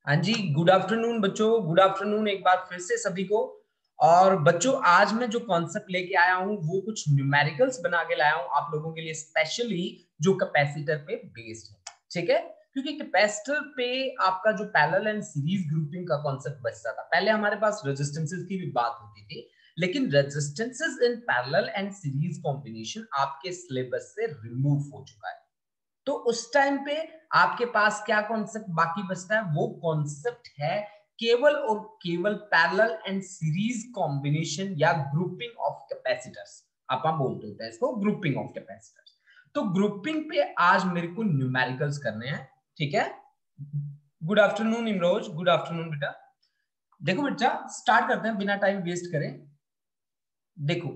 हाँ जी, good afternoon बच्चों, good afternoon एक बार फिर से सभी को। और बच्चों आज मैं जो कॉन्सेप्ट लेके आया हूँ वो कुछ न्यूमेरिकल्स बना के लाया हूँ आप लोगों के लिए, स्पेशली जो कैपेसिटर पे बेस्ड है। ठीक है, क्योंकि कैपेसिटर पे आपका जो पैरेलल एंड सीरीज ग्रुपिंग का कॉन्सेप्ट बचता था। पहले हमारे पास रेजिस्टेंसेस की भी बात होती थी, लेकिन resistances in parallel and series combination आपके सिलेबस से रिमूव हो चुका है। तो उस टाइम पे आपके पास क्या कॉन्सेप्ट बाकी बचता है, वो कॉन्सेप्ट है केवल और केवल पैरेलल एंड सीरीज कॉम्बिनेशन या ग्रुपिंग ऑफ कैपेसिटर्स। आप बोलते होते हैं इसको ग्रुपिंग ऑफ कैपेसिटर्स। तो ग्रुपिंग पे आज मेरे को न्यूमेरिकल्स करने हैं। ठीक है, good afternoon Imroz, good afternoon बेटा। देखो बच्चा, स्टार्ट करते हैं बिना टाइम वेस्ट करें। देखो,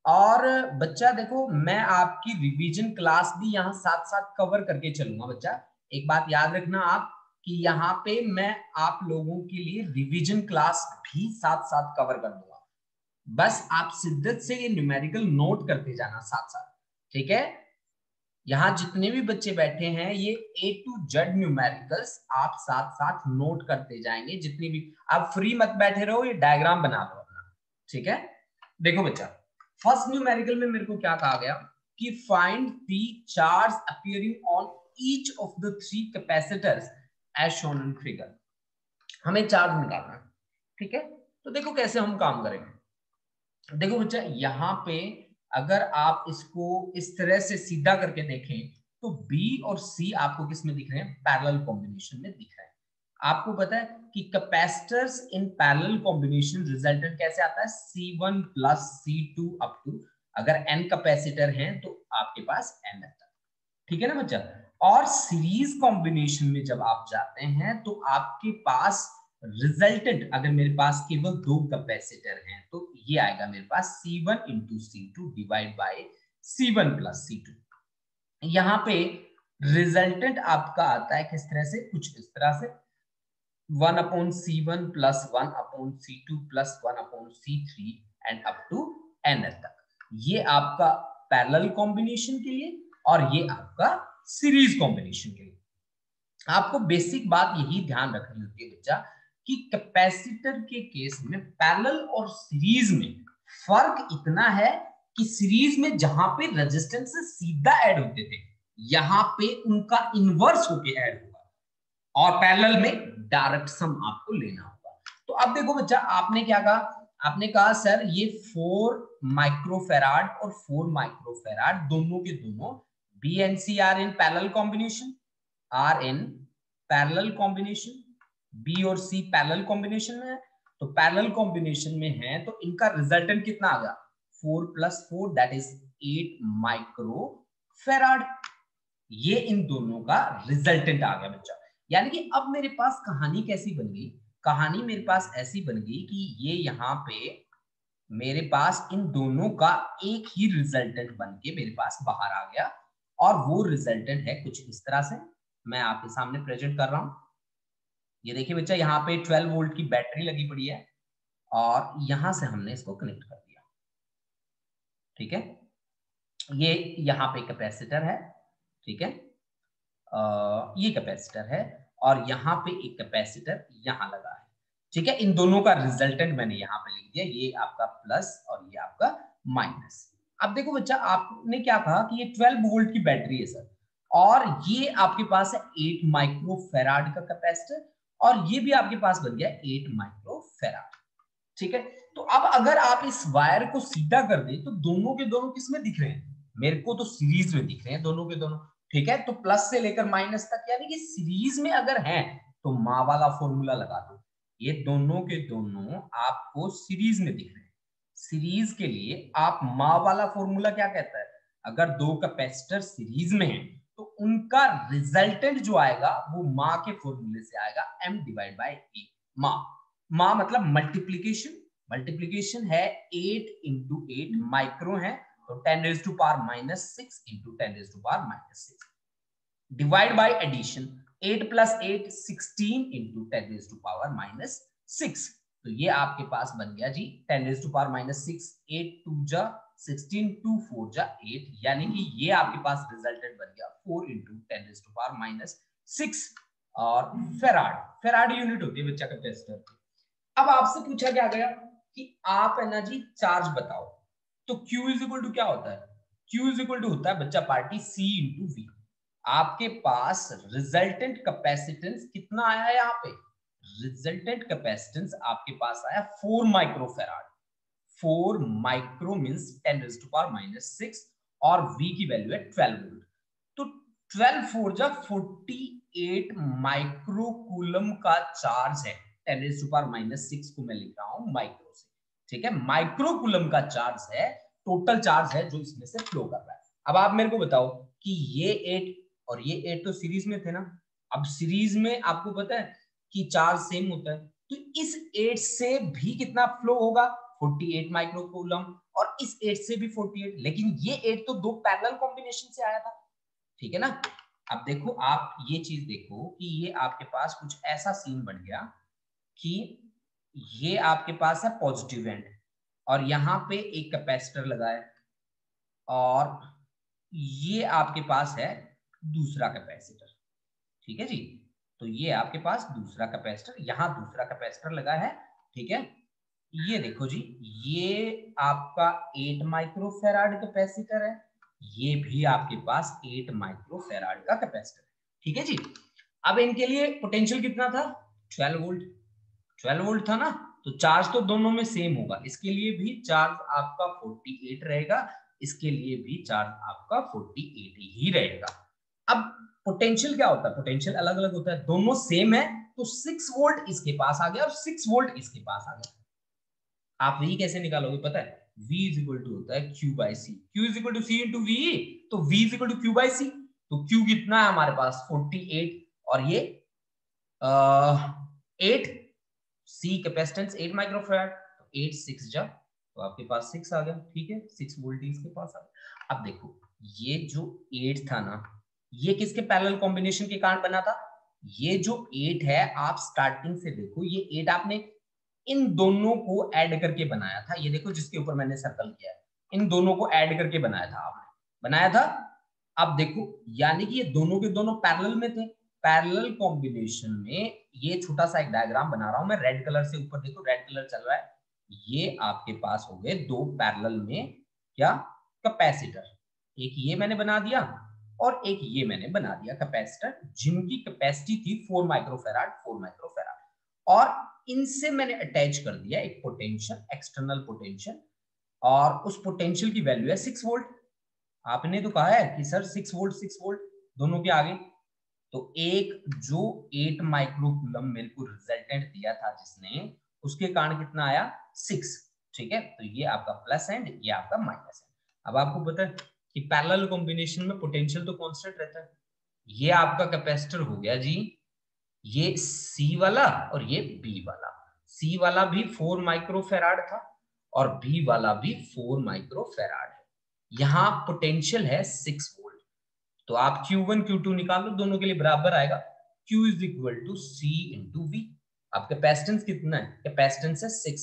और बच्चा देखो, मैं आपकी रिवीजन क्लास भी यहाँ साथ साथ कवर करके चलूंगा। बच्चा एक बात याद रखना आप, कि यहाँ पे मैं आप लोगों के लिए रिवीजन क्लास भी साथ साथ कवर कर दूंगा। बस आप शिद्दत से ये न्यूमेरिकल नोट करते जाना साथ साथ। ठीक है, यहाँ जितने भी बच्चे बैठे हैं ये A to Z न्यूमेरिकल्स आप साथ साथ नोट करते जाएंगे। जितनी भी आप फ्री मत बैठे रहो, ये डायग्राम बना लो अपना। ठीक है, देखो बच्चा, फर्स्ट न्यूमेरिकल में मेरे को क्या कहा गया कि find the charge appearing on each of the three capacitors as shown in figure. हमें चार्ज निकालना है। ठीक है, तो देखो कैसे हम काम करेंगे। देखो बच्चा, यहाँ पे अगर आप इसको इस तरह से सीधा करके देखें तो B और C आपको किस में दिख रहे हैं, पैरेलल कॉम्बिनेशन में दिख रहे हैं। आपको पता है कि capacitors in parallel combination resultant कैसे आता है, C1 plus C2 up to, अगर n कैपेसिटर हैं तो आपके पास n तक। ठीक है ना बच्चा। और सीरीज कॉम्बिनेशन में जब आप जाते हैं तो आपके पास रिजल्टेंट, अगर मेरे पास केवल दो कैपेसिटर हैं तो ये आएगा मेरे पास C1 into C2 divide by C1 plus C2। यहाँ पे रिजल्टेंट आपका आता है किस तरह से, कुछ इस तरह से 1/C1 plus 1/C2 plus 1/C3 and up to n तक। ये आपका पैरेलल कॉम्बिनेशन के लिए और ये आपका सीरीज कॉम्बिनेशन के लिए। आपको बेसिक बात यही ध्यान रखनी होती है बच्चा, कि कैपेसिटर के केस में पैरेलल और सीरीज में फर्क इतना है कि सीरीज में जहां पे रेजिस्टेंस सीधा ऐड होते थे, यहां पे उनका इनवर्स होके ऐड होगा, और पैरेलल में डायरेक्ट सम आपको लेना होगा। तो अब देखो बच्चा, आपने क्या कहा, आपने कहा सर ये 4 माइक्रोफेराड और 4 माइक्रोफेराड दोनों के दोनों B and C are in parallel combination, are in parallel combination, B और सी पैरेलल कॉम्बिनेशन में है। तो पैरेलल कॉम्बिनेशन में है तो इनका रिजल्टेंट कितना आ गया, 4 प्लस 4 दैट इज 8 माइक्रोफेराड। ये इन दोनों का रिजल्टेंट आ गया बच्चा। यानी कि अब मेरे पास कहानी कैसी बन गई, कहानी मेरे पास ऐसी बन गई कि ये यहाँ पे मेरे पास इन दोनों का एक ही रिजल्टेंट बन के मेरे पास बाहर आ गया, और वो रिजल्टेंट है कुछ इस तरह से। मैं आपके सामने प्रेजेंट कर रहा हूं। ये देखिए बच्चा, यहाँ पे 12 वोल्ट की बैटरी लगी पड़ी है और यहां से हमने इसको कनेक्ट कर दिया। ठीक है, ये यहाँ पे कैपेसिटर है। ठीक है, ये कैपेसिटर है और यहाँ पे एक कैपेसिटर यहाँ लगा है। ठीक है, इन दोनों का रिजल्टेंट मैंने यहाँ पे लिख दिया, ये आपका प्लस और ये आपका माइनस। अब देखो बच्चा, आपने क्या कहा कि ये 12 वोल्ट की बैटरी है सर, और ये आपके पास है 8 माइक्रोफेराड का कैपेसिटर, और ये भी आपके पास बन गया 8 माइक्रोफेराड। ठीक है, तो अब अगर आप इस वायर को सीधा कर दें तो दोनों के दोनों किस में दिख रहे हैं, मेरे को तो सीरीज में दिख रहे हैं दोनों के दोनों। ठीक है, तो प्लस से लेकर माइनस तक, यानी कि सीरीज में अगर है तो माँ वाला फॉर्मूला लगा दो। ये दोनों के दोनों आपको सीरीज में दिख रहे हैं। सीरीज के लिए आप माँ वाला फॉर्मूला क्या कहता है, अगर दो कैपेसिटर सीरीज में है तो उनका रिजल्टेंट जो आएगा वो माँ के फॉर्मूले से आएगा, m डिवाइड बाई ए। माँ मतलब मल्टीप्लीकेशन, मल्टीप्लीकेशन है 8 इंटू 8 माइक्रो है, तो 10 raise to power minus 6 into 10 raise to power minus 6, divide by addition 8 plus 8 16 into 10 raise to power minus 6। तो ये आपके पास बन गया जी 10 रेज टू पावर माइनस 6, 8 2 जा 16, 2 4 जा 8, यानी कि ये आपके पास रिजल्टेंट बन गया 4 into 10 raise to power minus 6। और फेराड, फेराड यूनिट होती है बच्चा कैपेसिटर। अब आपसे पूछा क्या गया कि आप है ना जी चार्ज बताओ, तो Q इज इक्वल टू क्या होता है, Q इज इक्वल टू होता है बच्चा पार्टी C इंटू V। आपके पास रिजल्टेंट कैपेसिटेंस कितना आया है, यहाँ पे रिजल्टेंट कैपेसिटेंस आपके पास आया 4 माइक्रोफेराड। 4 माइक्रो मींस 10⁻⁻⁶ और V की वैल्यू है 12 वोल्ट। तो 12 4 जा 48 माइक्रोकूलम का चार्ज है। 10⁻⁻�6 को मैं लिख रहा हूं माइक्रो से, ठीक है, माइक्रोकूलम का चार्ज है, टोटल चार्ज है जो इसमें से फ्लो कर रहा है। अब आप मेरे को बताओ कि ये 8 और ये 8 तो सीरीज में थे ना। अब सीरीज में आपको पता है कि चार्ज सेम होता है, तो इस 8 से भी कितना फ्लो होगा, 48 माइक्रोकूलम, और इस 8 से भी 48, लेकिन ये 8 तो दो पैरेलल कॉम्बिनेशन से आया था, ठीक है ना। अब देखो आप ये चीज देखो कि ये आपके पास कुछ ऐसा सीन बन गया कि ये आपके पास है पॉजिटिव एंड और यहां पे एक कैपेसिटर लगा है, और ये आपके पास है दूसरा कैपेसिटर, ठीक है जी। तो ये आपके पास दूसरा कैपेसिटर, यहां दूसरा कैपेसिटर लगा है, ठीक है। ये देखो जी, ये आपका 8 माइक्रोफेराड कैपेसिटर है, ये भी आपके पास 8 माइक्रोफेराड का कैपेसिटर है, ठीक है जी। अब इनके लिए पोटेंशियल कितना था, 12 वोल्ट, 12 वोल्ट था ना, तो चार्ज तो दोनों में सेम होगा, इसके लिए भी चार्ज आपका 48 रहेगा, इसके लिए भी चार्ज आपका 48 ही रहेगा। अब पोटेंशियल क्या होता है, पोटेंशियल अलग अलग होता है, दोनों सेम है, तो 6 वोल्ट इसके पास आ गया और 6 वोल्ट इसके पास आ गया। आप V कैसे निकालोगे पता है, V इज इक्वल टू होता है Q by C, Q is equal to C into V, तो V is equal to Q by C. तो Q कितना है हमारे पास 48 और ये 8, C कैपेसिटेंस 8 माइक्रोफैराड, तो 8 6 जा, तो आपके पास 6 आ गया, ठीक है, 6 वोल्ट इसके पास आ गया। अब देखो ये जो 8 था ना, ये किसके पैरेलल कॉम्बिनेशन के कारण बना था, ये जो 8 है आप स्टार्टिंग से देखो, ये 8 आपने इन दोनों को ऐड करके बनाया था, ये देखो जिसके ऊपर मैंने सर्कल किया है, इन दोनों को ऐड करके बनाया था आपने, बनाया था। अब देखो यानी कि ये दोनों के दोनों पैरेलल में थे, पैरेलल कॉम्बिनेशन में ये छोटा सा एक डायग्राम बना रहा हूं मैं रेड कलर से, ऊपर देखो रेड कलर चल रहा है, ये आपके पास हो गए दो पैरेलल में क्या कैपेसिटर, एक ये मैंने बना दिया और एक ये मैंने बना दिया कैपेसिटर, जिनकी कैपेसिटी थी 4 माइक्रोफेराड, 4 माइक्रोफेराड, और इनसे मैंने अटैच कर दिया एक पोटेंशियल, एक्सटर्नल पोटेंशियल, और उस पोटेंशियल की वैल्यू है 6 वोल्ट। आपने तो कहा है कि सर 6 वोल्ट 6 वोल्ट दोनों के आगे, तो एक जो 8 माइक्रोकूलम मेरे को रिजल्टेंट दिया था जिसने, उसके कारण कितना आया 6, ठीक है, तो ये आपका प्लस एंड ये आपका माइनस है। अब आपको पता है कि पैरेलल कॉम्बिनेशन में पोटेंशियल तो कांस्टेंट रहता है, ये आपका कैपेसिटर हो गया जी, ये C वाला और ये B वाला, C वाला भी 4 माइक्रोफेराड था और B वाला भी 4 माइक्रोफेराड है, यहां पोटेंशियल है 6 वोल्ट, तो आप Q1 Q2 निकाल लो, दोनों के लिए बराबर आएगा, Q is equal to C into V। अब कैपेसिटेंस कितना है, कैपेसिटेंस है 6,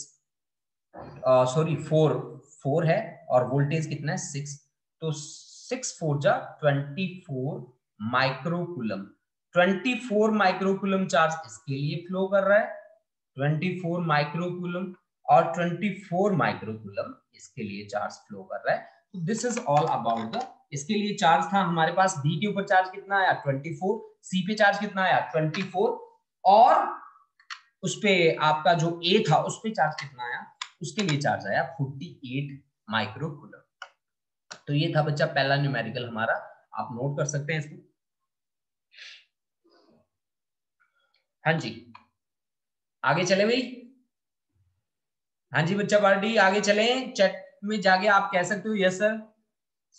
सॉरी 4 है, और वोल्टेज कितना है 6, तो 6 4 जा 24 माइक्रोकूलम, 24 माइक्रोकूलम चार्ज इसके लिए फ्लो कर रहा है, 24 माइक्रोकूलम, और 24 माइक्रोकूलम इसके लिए चार्ज फ्लो कर रहा है। तो this is all about the, इसके लिए चार्ज था हमारे पास, B के ऊपर चार्ज कितना आया 24, C पे चार्ज कितना आया 24, और उस पे आपका जो A था उस पे चार्ज कितना आया, उसके लिए चार्ज आया 48 माइक्रोकूलम। तो ये था बच्चा पहला न्यूमेरिकल हमारा, आप नोट कर सकते हैं इसको। हाँ जी आगे चले भाई, हाँ जी बच्चा पार्टी आगे चले, चैट में जाके आप कह सकते हो यस सर,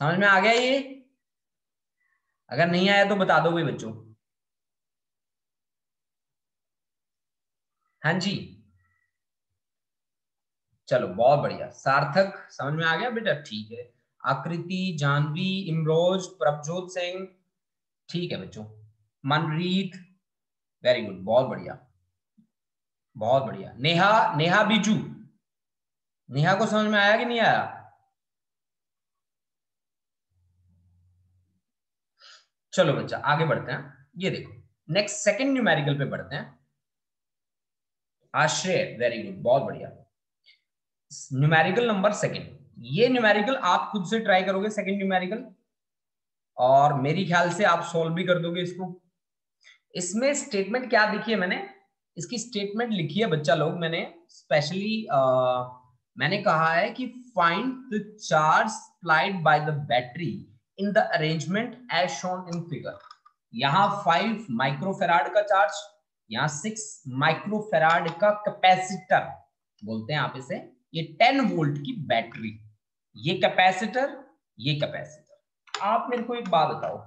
समझ में आ गया ये, अगर नहीं आया तो बता दो भाई बच्चों। हाँ जी चलो बहुत बढ़िया, सार्थक समझ में आ गया बेटा, ठीक है, आकृति, जानवी, इमरोज, प्रभजोत सिंह, ठीक है बच्चों, मनरीत, वेरी गुड, बहुत बढ़िया, बहुत बढ़िया, नेहा, नेहा बीजू, नेहा को समझ में आया कि नहीं आया, चलो बच्चा आगे बढ़ते हैं। ये देखो नेक्स्ट सेकंड न्यूमेरिकल पे बढ़ते हैं। आश्रय, वेरी गुड, बहुत बढ़िया। न्यूमेरिकल नंबर सेकंड, ये न्यूमेरिकल आप खुद से ट्राई करोगे सेकंड न्यूमेरिकल, और मेरी ख्याल से आप सॉल्व भी कर दोगे इसको। इसमें स्टेटमेंट क्या देखी है मैंने, इसकी स्टेटमेंट लिखी है बच्चा लोग, मैंने स्पेशली मैंने कहा है कि find the charge supplied by the battery in the arrangement as shown in figure. यहाँ 5 माइक्रोफेराड का चार्ज, यहाँ 6 माइक्रोफेराड का कैपेसिटर बोलते हैं आप इसे, ये 10 वोल्ट की बैटरी, ये कैपेसिटर, ये कैपेसिटर। आप मेरे को एक बात बताओ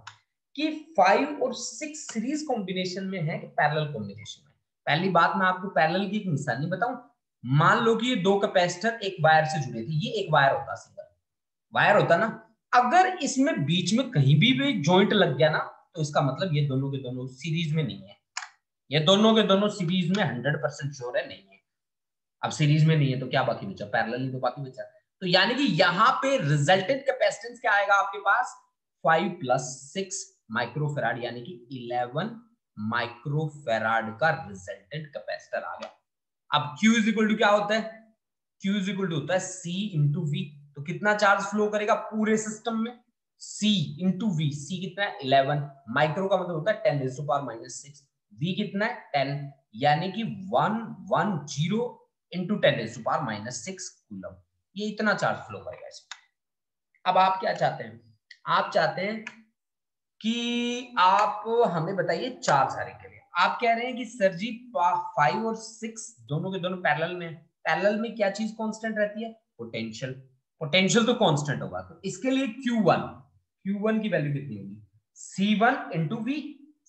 कि 5 और 6 सीरीज कॉम्बिनेशन में है कि पैरेलल कॉम्बिनेशन में? पहली बात मैं आपको पैरेलल की एक निशानी बताऊं। मान लो कि ये दो कैपेसिटर एक वायर से जुड़े थे, ये एक वायर होता, सिंगल वायर होता ना, अगर इसमें बीच में कहीं भी जॉइंट लग गया ना, तो इसका मतलब ये दोनों के दोनों सीरीज में नहीं है, ये दोनों के दोनों सीरीज में 100% श्योर है नहीं है। अब सीरीज में नहीं है तो क्या बाकी बचा, पैरेलल ही तो बाकी बचा। तो यानी कि यहाँ पे रिजल्टेंट कैपेसिटेंस क्या आएगा आपके पास, 5 + 6 माइक्रोफेराड, यानी कि 11 माइक्रोफेराड का रिजल्टेंट कैपेसिटर आ गया। अब Q = क्या होता है, Q = होता है C × V। तो कितना चार्ज फ्लो करेगा पूरे सिस्टम में, C × V। C कितना है 11, माइक्रो का मतलब होता है 10⁻⁻6, V कितना है 10, यानी कि 110 × 10⁻⁻6 कूलम, ये इतना चार्ज फ्लो करेगा इसमें। अब आप क्या चाहते हैं, आप चाहते हैं कि आप हमें बताइए चार्ज सारे के लिए। आप कह रहे हैं कि सर जी 5 और 6 दोनों के दोनों पैरेलल में, पैरेलल में क्या चीज कांस्टेंट रहती है, पोटेंशियल। पोटेंशियल तो कांस्टेंट होगा, तो इसके लिए Q1 की वैल्यू कितनी होगी, C1 × V।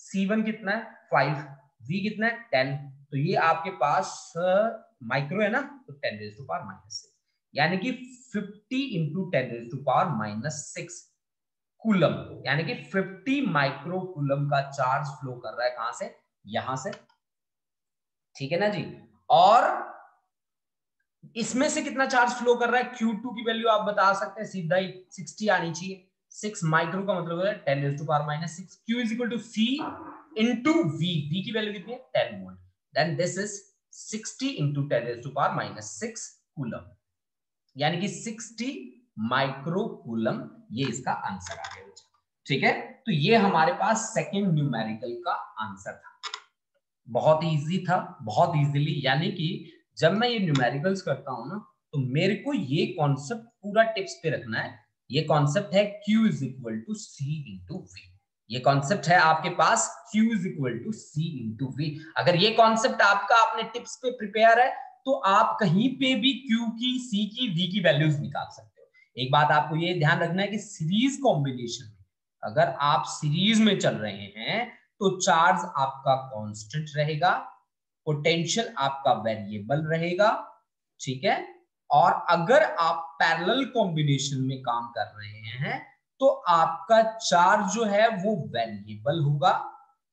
C1 कितना है 5, V कितना है 10, तो ये आपके पास माइक्रो है ना, तो 10⁻⁻6, यानी कि 50 × 10⁻⁻6 कूलम, यानी कि 50 माइक्रो कूलम का चार्ज फ्लो कर रहा है, कहां से, यहां से, ठीक है ना जी। और इसमें से कितना चार्ज फ्लो कर रहा है, Q2 की वैल्यू आप बता सकते हैं, सीधा ही 60 आनी चाहिए। 6 माइक्रो का मतलब है 10⁻⁻6। Q = C × V। V की वैल्यू कितनी है 10 volt, then this is 60 × 10⁻⁻6 coulomb, यानी कि 60 माइक्रो कूलम, ये इसका आंसर आ गया। ठीक है, तो ये हमारे पास सेकंड न्यूमेरिकल का आंसर था। बहुत इजी था, बहुत इजीली, यानी कि जब मैं ये न्यूमेरिकल्स करता हूं ना, तो मेरे को ये कॉन्सेप्ट पूरा टिप्स पे रखना है। ये कॉन्सेप्ट है Q = C × V। ये कॉन्सेप्ट है आपके पास Q = C × V। अगर ये कॉन्सेप्ट आपका अपने टिप्स पे प्रिपेयर है, तो आप कहीं पे भी Q की, C की, V की वैल्यूज निकाल सकते हो। एक बात आपको ये ध्यान रखना है कि सीरीज कॉम्बिनेशन, अगर आप सीरीज में चल रहे हैं तो चार्ज आपका कांस्टेंट रहेगा, पोटेंशियल आपका वेरिएबल रहेगा, ठीक है। और अगर आप पैरेलल कॉम्बिनेशन में काम कर रहे हैं तो आपका चार्ज जो है वो वेरिएबल होगा,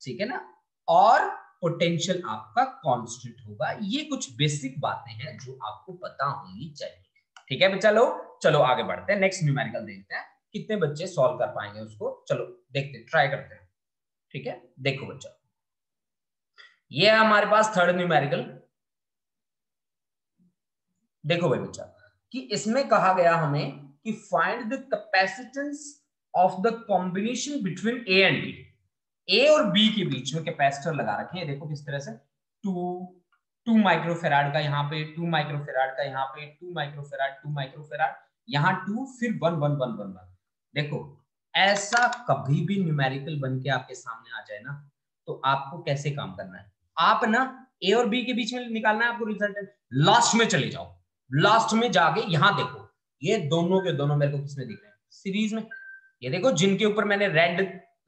ठीक है ना, और पोटेंशियल आपका कांस्टेंट होगा। ये कुछ बेसिक बातें हैं जो आपको पता होनी चाहिए, ठीक है बच्चा लोग। चलो आगे बढ़ते हैं, नेक्स्ट न्यूमेरिकल देखते हैं कितने बच्चे सॉल्व कर पाएंगे उसको। चलो देखते हैं, ट्राई करते हैं, ठीक है। देखो बच्चा, ये है हमारे पास थर्ड न्यूमेरिकल। देखो भाई बच्चा, कि इसमें कहा गया हमें कि find the capacitance of the combination between A and B. A और बी के बीच में कैपेसिटर लगा रखे हैं, देखो किस तरह से, 2 माइक्रोफेराड का यहाँ पे, 2 माइक्रोफेराड का यहाँ पे, 2 माइक्रोफेराड, 2 माइक्रोफेराड, यहाँ 2, फिर 1 1 1 1 1। देखो ऐसा कभी भी न्यूमेरिकल बन के आपके सामने आ जाए ना, तो आपको कैसे काम करना है, आप ना ए और बी के बीच में निकालना है आपको रिजल्टेंट। लास्ट में चले जाओ, लास्ट में जाके यहां देखो, ये दोनों के दोनों मेरे को किसमें दिख रहे हैं, सीरीज में। ये देखो जिनके ऊपर मैंने रेड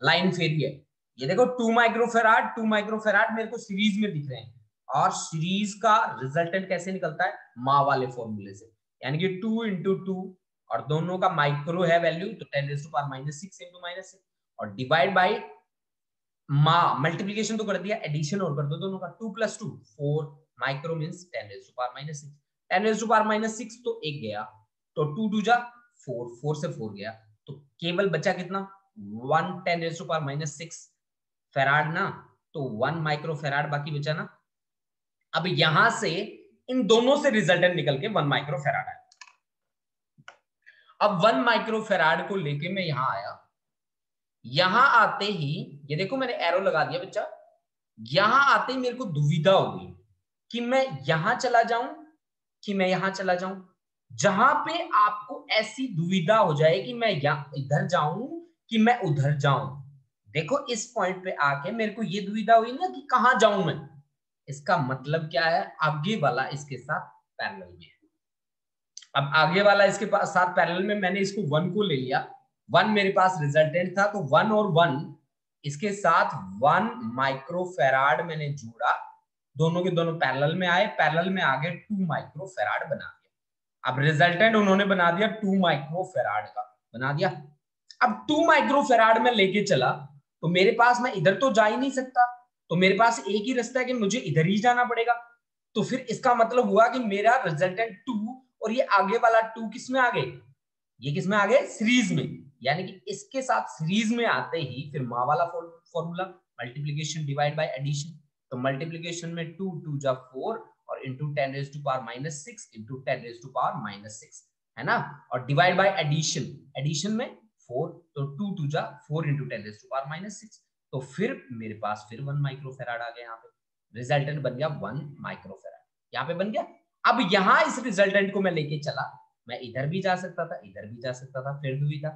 लाइन फेरी है, ये देखो 2 माइक्रोफेराड 2 माइक्रोफेराड मेरे को सीरीज में दिख रहे हैं। और सीरीज का रिजल्टेंट कैसे निकलता है, मा वाले फॉर्मूले से, यानी कि 2 × 2, और दोनों का माइक्रो है वैल्यू, तो 10⁻⁻6 × -6, और डिवाइड बाय मल्टीप्लीकेशन तो कर दिया, एडिशन और कर दो दोनों का, 2 + 2 4 माइक्रो मींस 10⁻⁻6। 10⁻⁻6 तो एक गया, तो 2 2 जा 4, 4 से 4 गया, तो केवल बचा कितना 1 10⁻⁻6 फेराड ना। तो 1 माइक्रोफेराड बाकी बचा ना। अब यहां से इन दोनों से रिजल्टेंट निकल के 1 माइक्रोफेराड आया। अब 1 माइक्रोफेराड को लेके मैं यहां आया, यहां आते ही ये देखो मैंने एरो लगा दिया बच्चा, यहां आते ही मेरे को दुविधा हो गई कि मैं यहां चला जाऊं कि मैं यहां चला जाऊं। जहां पे आपको ऐसी दुविधा हो जाए कि मैं इधर जाऊं कि मैं उधर जाऊं, देखो इस पॉइंट पे आके मेरे को ये दुविधा हुई ना कि कहां जाऊं मैं। इसका मतलब क्या है, आगे वाला इसके साथ पैरेलल में है। अब आगे वाला इसके साथ पैरेलल में, मैंने इसको 1 को ले लिया, 1 मेरे पास रिजल्टेंट था, तो 1 और 1 इसके साथ 1 माइक्रोफेराड मैंने जोड़ा, दोनों के दोनों पैरेलल में आए, पैरेलल में आगे 2 माइक्रोफेराड बना दिया। अब रिजल्टेंट उन्होंने बना दिया 2 माइक्रोफेराड का बना दिया। अब 2 माइक्रोफेराड में लेके चला तो मेरे पास, मैं इधर तो जा ही नहीं सकता, तो मेरे पास एक ही रास्ता है कि मुझे इधर ही जाना पड़ेगा। तो फिर इसका मतलब हुआ कि मेरा रिजल्टेंट 2 और ये आगे वाला 2 किस में आ गए, ये किस में आ गए, सीरीज में। यानी कि इसके साथ सीरीज में आते ही फिर माँ वाला formula, multiplication divide by addition. तो मल्टीप्लीकेशन में 2 2 जा 4 और into 10 raise to power -6 into 10 raise to power -6 है ना, और डिवाइड बाय एडिशन, एडिशन में 4, तो 2 2 जा 4 इंटू 10 रेज़ टू पावर -6। तो फिर मेरे पास फिर 1 माइक्रोफेराड आ गया, यहाँ पे रिजल्टेंट बन गया 1 माइक्रोफेराड, यहाँ पे बन गया। अब यहां इस रिजल्टेंट को मैं लेके चला, मैं इधर भी जा सकता था, इधर भी जा सकता था, फिर दुविधा,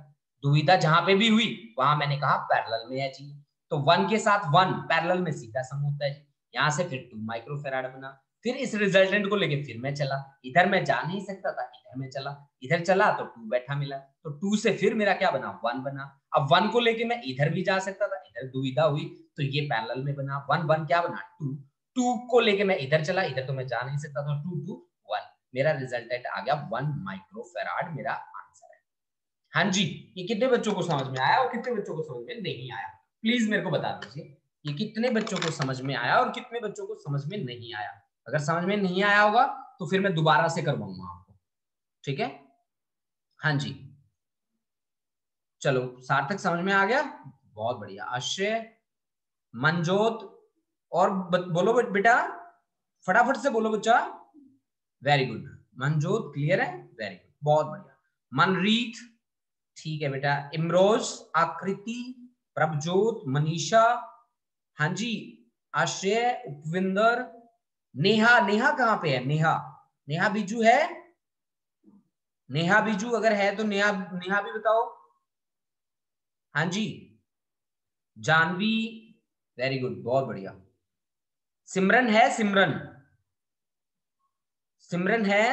दुविधा जहां पे भी हुई वहां मैंने कहा पैरेलल में है जी, तो 1 के साथ 1 पैरेलल में सीधा सम होता है जी। यहां से फिर 2 माइक्रोफेराड बना, फिर इस रिजल्टेंट को लेके फिर मैं चला, इधर मैं जा नहीं सकता था, इधर मैं चला, इधर चला तो 2 बैठा मिला, तो 2 से फिर मेरा क्या बना, 1 बना। अब 1 को लेके मैं इधर भी जा सकता था, इधर दुविधा हुई तो ये पैरेलल में बना, 1 1 क्या बना 2, 2 को लेके मैं इधर चला, इधर तो मैं जा नहीं सकता था, 2 2 1, मेरा रिजल्टेंट आ गया 1 माइक्रोफेराड, मेरा आंसर है। हाँ जी, ये कितने बच्चों को समझ में आया और कितने बच्चों को समझ में नहीं आया, प्लीज मेरे को बता दीजिए, ये कितने बच्चों को समझ में आया और कितने बच्चों को समझ में नहीं आया। अगर समझ में नहीं आया होगा तो फिर मैं दोबारा से करवाऊंगा आपको, ठीक है। हाँ जी, चलो सार्थक समझ में आ गया, बहुत बढ़िया। आश्रय, मनजोत, और बोलो बेटा, फटाफट से बोलो बच्चा। वेरी गुड, मनजोत क्लियर है, वेरी गुड, बहुत बढ़िया। मनरीत ठीक है बेटा, इमरोज, आकृति, प्रभजोत, मनीषा, हाँ जी, आश्रय, उपविंदर, नेहा, नेहा कहाँ पे है, नेहा, नेहा बीजू है, नेहा बीजू अगर है तो नेहा, नेहा भी बताओ। हाँ जी, जानवी, वेरी गुड, बहुत बढ़िया। सिमरन है, सिमरन, सिमरन है,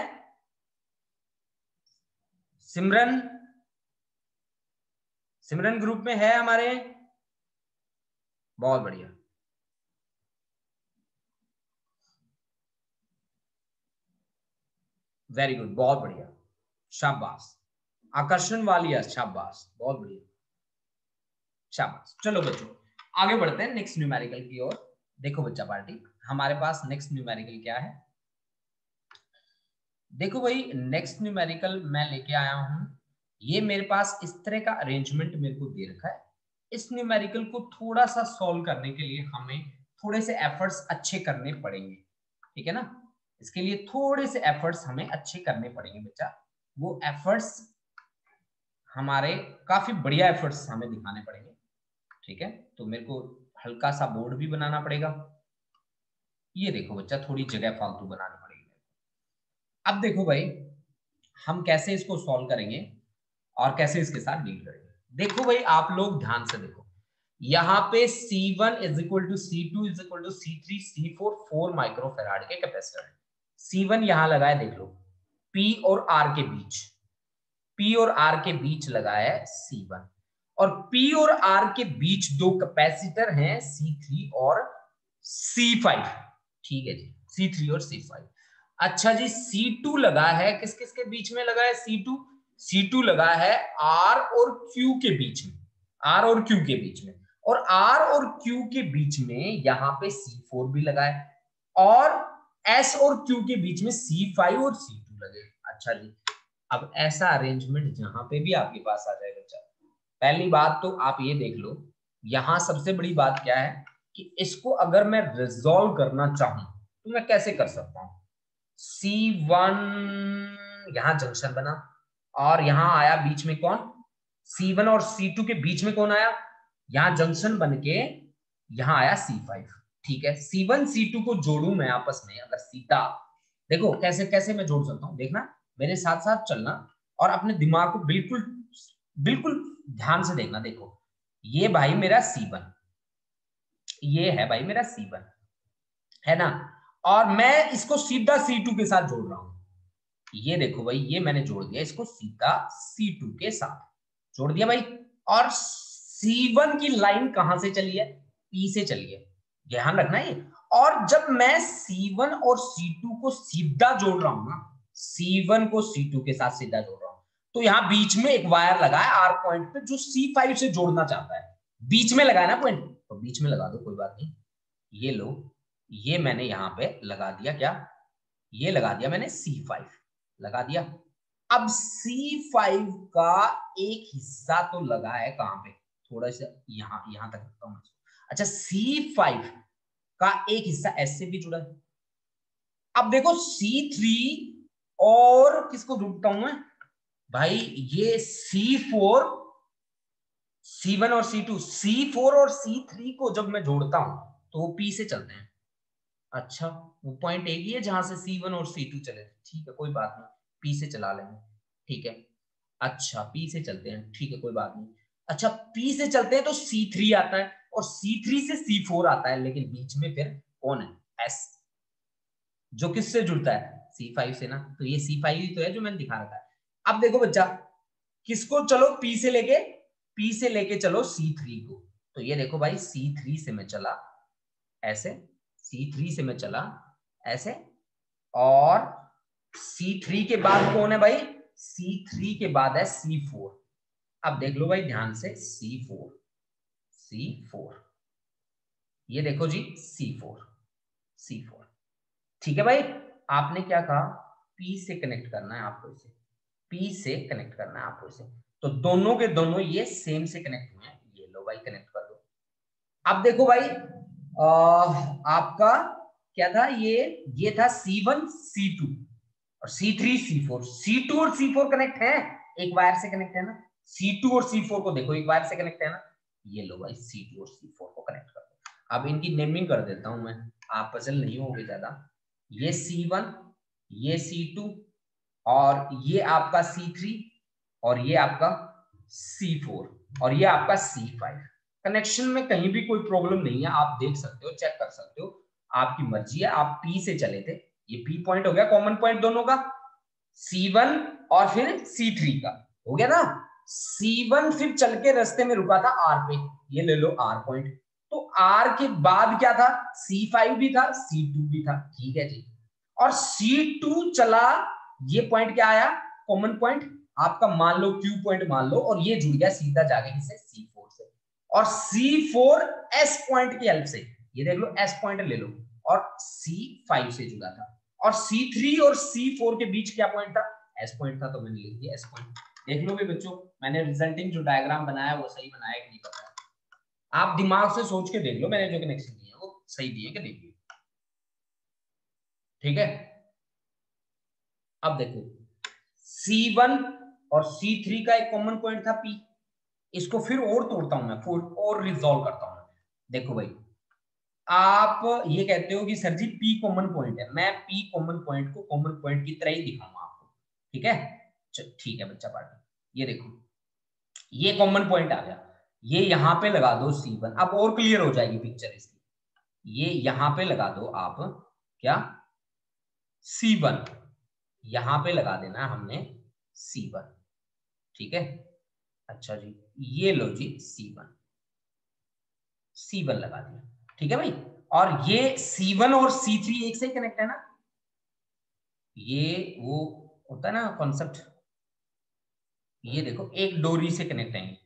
सिमरन, सिमरन ग्रुप में है हमारे, बहुत बढ़िया। वेरी गुड, बहुत बढ़िया, शाबाश। आकर्षण वालिया, शाबाश, बहुत बढ़िया, शाबाश। चलो बच्चों आगे बढ़ते हैं नेक्स्ट न्यूमेरिकल की ओर। देखो बच्चा पार्टी, हमारे पास नेक्स्ट न्यूमेरिकल क्या है, देखो भाई नेक्स्ट न्यूमेरिकल मैं लेके आया हूं, ये मेरे पास इस तरह का अरेंजमेंट मेरे को दे रखा है। इस न्यूमेरिकल को थोड़ा सा सॉल्व करने के लिए हमें थोड़े से एफर्ट्स अच्छे करने पड़ेंगे, ठीक है ना। इसके लिए थोड़े से एफर्ट्स हमें अच्छे करने पड़ेंगे बच्चा, वो एफर्ट्स हमारे काफी बढ़िया एफर्ट्स हमें दिखाने पड़ेंगे, ठीक है। तो मेरे को हल्का सा बोर्ड भी बनाना पड़ेगा, ये देखो बच्चा थोड़ी जगह फालतू बनानी पड़ेगी। अब देखो भाई हम कैसे इसको सॉल्व करेंगे और कैसे इसके साथ डील करेंगे। देखो भाई आप लोग ध्यान से देखो, यहाँ पे C1 is equal to C2 is equal to C3 C4 4 microfarad के कैपेसिटर है। C1 यहां लगा है, देख लो P और R के बीच, P और R के बीच लगा है C1, और P और R के बीच दो कैपेसिटर हैं C3 और C5, ठीक है जी, C3 और C5। अच्छा जी, C2 लगा है, किस किस के बीच में लगा है C2, C2 लगा है R और Q के बीच में, R और Q के बीच में, और R और Q के बीच में यहाँ पे C4 भी लगा है, और S और Q के बीच में C5 और C2 लगे। अच्छा जी, अब ऐसा अरेंजमेंट जहां पे भी आपके पास आ जाए बच्चा, पहली बात तो आप ये देख लो, यहां सबसे बड़ी बात क्या है कि इसको अगर मैं रिजॉल्व करना चाहूं तो मैं कैसे कर सकता हूं। C1 यहां जंक्शन बना और यहां आया बीच में कौन, C1 और C2 के बीच में कौन आया, यहां जंक्शन बन के यहां आया C5। ठीक है, C1 C2 को जोड़ू मैं आपस में अगर सीधा, देखो कैसे कैसे मैं जोड़ सकता हूं, देखना मेरे साथ साथ चलना और अपने दिमाग को बिल्कुल बिल्कुल ध्यान से देखना। देखो ये भाई मेरा C1, ये है भाई मेरा C1 है ना, और मैं इसको सीधा C2 के साथ जोड़ रहा हूं। ये देखो भाई, ये मैंने जोड़ दिया इसको सीधा C2 के साथ, जोड़ दिया भाई। और C1 की लाइन कहां से चली है, P से चली है, ध्यान रखना ये। और जब मैं C1 और C2 को सीधा जोड़ रहा हूं ना, C1 को C2 के साथ सीधा जोड़ रहा हूं, तो यहां बीच में एक वायर लगा है R पॉइंट पे जो C5 से जोड़ना चाहता है, बीच में लगा है ना पॉइंट, तो बीच में लगा दो कोई बात नहीं। ये लो, ये मैंने यहां पे लगा दिया, क्या ये लगा दिया मैंने C5 लगा दिया। अब C5 का एक हिस्सा तो लगा है कहां पे, थोड़ा सा यहां यहां तक रखता हूं। अच्छा, C5 का एक हिस्सा S से भी जुड़ा है। अब देखो C3 और किसको जोड़ता हूं मैं भाई, ये C4, C1 और C2, C4 और C3 को जब मैं जोड़ता हूं तो वो P से चलते हैं। अच्छा, वो पॉइंट एक ही है जहां से C1 और C2 चले, ठीक है कोई बात नहीं, P से चला लेंगे, ठीक है। अच्छा P से चलते हैं, ठीक है कोई बात नहीं। अच्छा P से चलते हैं तो C3 आता है और C3 से C4 आता है, लेकिन बीच में फिर कौन है, S, जो किससे जुड़ता है, C5 से ना, तो ये C5 ही तो है जो मैंने दिखा रखा है। अब देखो बच्चा, किसको चलो P से लेके चलो C3 को, तो ये देखो भाई C3 से मैं चला ऐसे, C3 से मैं चला ऐसे, और C3 के बाद कौन है भाई, C3 के बाद है C4। अब देख लो भाई ध्यान से, C4 ये देखो जी C4, ठीक है भाई। आपने क्या कहा, P से कनेक्ट करना है आपको इसे, P से कनेक्ट करना है आपको इसे, तो दोनों के दोनों ये सेम से कनेक्ट हुए हैं, ये लो भाई कनेक्ट कर दो। अब देखो भाई आपका क्या था, ये था C1 C2 और C3 C4, C2 और C4 कनेक्ट है, एक वायर से कनेक्ट है ना, C2 और C4 को देखो एक वायर से कनेक्ट है ना, ये लो भाई C2 और C4 को कनेक्ट कर दो। अब इनकी नेमिंग कर देता हूं मैं, आप पजल नहीं होगे ज्यादा, ये C1, ये C2 और ये आपका C3 और ये आपका C4 और ये आपका C5। कनेक्शन में कहीं भी कोई प्रॉब्लम नहीं है, आप देख सकते हो, चेक कर सकते हो, आपकी मर्जी है। आप P से चले थे, ये P पॉइंट हो गया कॉमन पॉइंट दोनों का, C1 और फिर C3 का हो गया ना। C1 फिर चल के रास्ते में रुका था R पे, ये ले लो R पॉइंट, तो R के बाद क्या था, C5 भी था C2 भी था, ठीक है जी। और C2 चला, ये पॉइंट क्या आया, कॉमन पॉइंट आपका मान लो Q पॉइंट मान लो, और ये जुड़ गया सीधा जाके किससे, C4 से, और C4 S पॉइंट की हेल्प से, ये देख लो S पॉइंट ले लो, और C5 से जुड़ा था, और C3 और C4 के बीच क्या पॉइंट था, S पॉइंट था, तो मैंने लिख दिया S पॉइंट। देख लो भी बच्चों, मैंने रिजल्टिंग जो डायग्राम बनाया वो सही बनाया कि नहीं बनाया, आप दिमाग से सोच के देख लो, मैंने जो कनेक्शन दिए वो सही दिए कि नहीं दिए, ठीक है। अब देखो C1 और C3 का एक कॉमन पॉइंट था P, इसको फिर और तोड़ता हूं मैं, फिर और रिजॉल्व करता हूं। देखो भाई, आप ये कहते हो कि सर जी P कॉमन पॉइंट है, मैं P कॉमन पॉइंट को कॉमन पॉइंट की तरह ही दिखाऊंगा आपको, ठीक है। ठीक है बच्चा पार्टी, ये देखो ये कॉमन पॉइंट आ गया, ये यहां पे लगा दो C1, अब और क्लियर हो जाएगी पिक्चर इसकी, ये यहां पे लगा दो आप क्या, C1 यहां पे लगा देना है हमने C1, ठीक है। अच्छा जी, ये लो जी C1 लगा दिया, ठीक है भाई। और ये C1 और C3 एक से कनेक्ट है ना, ये वो होता है ना कॉन्सेप्ट, ये देखो एक डोरी से कनेक्ट है,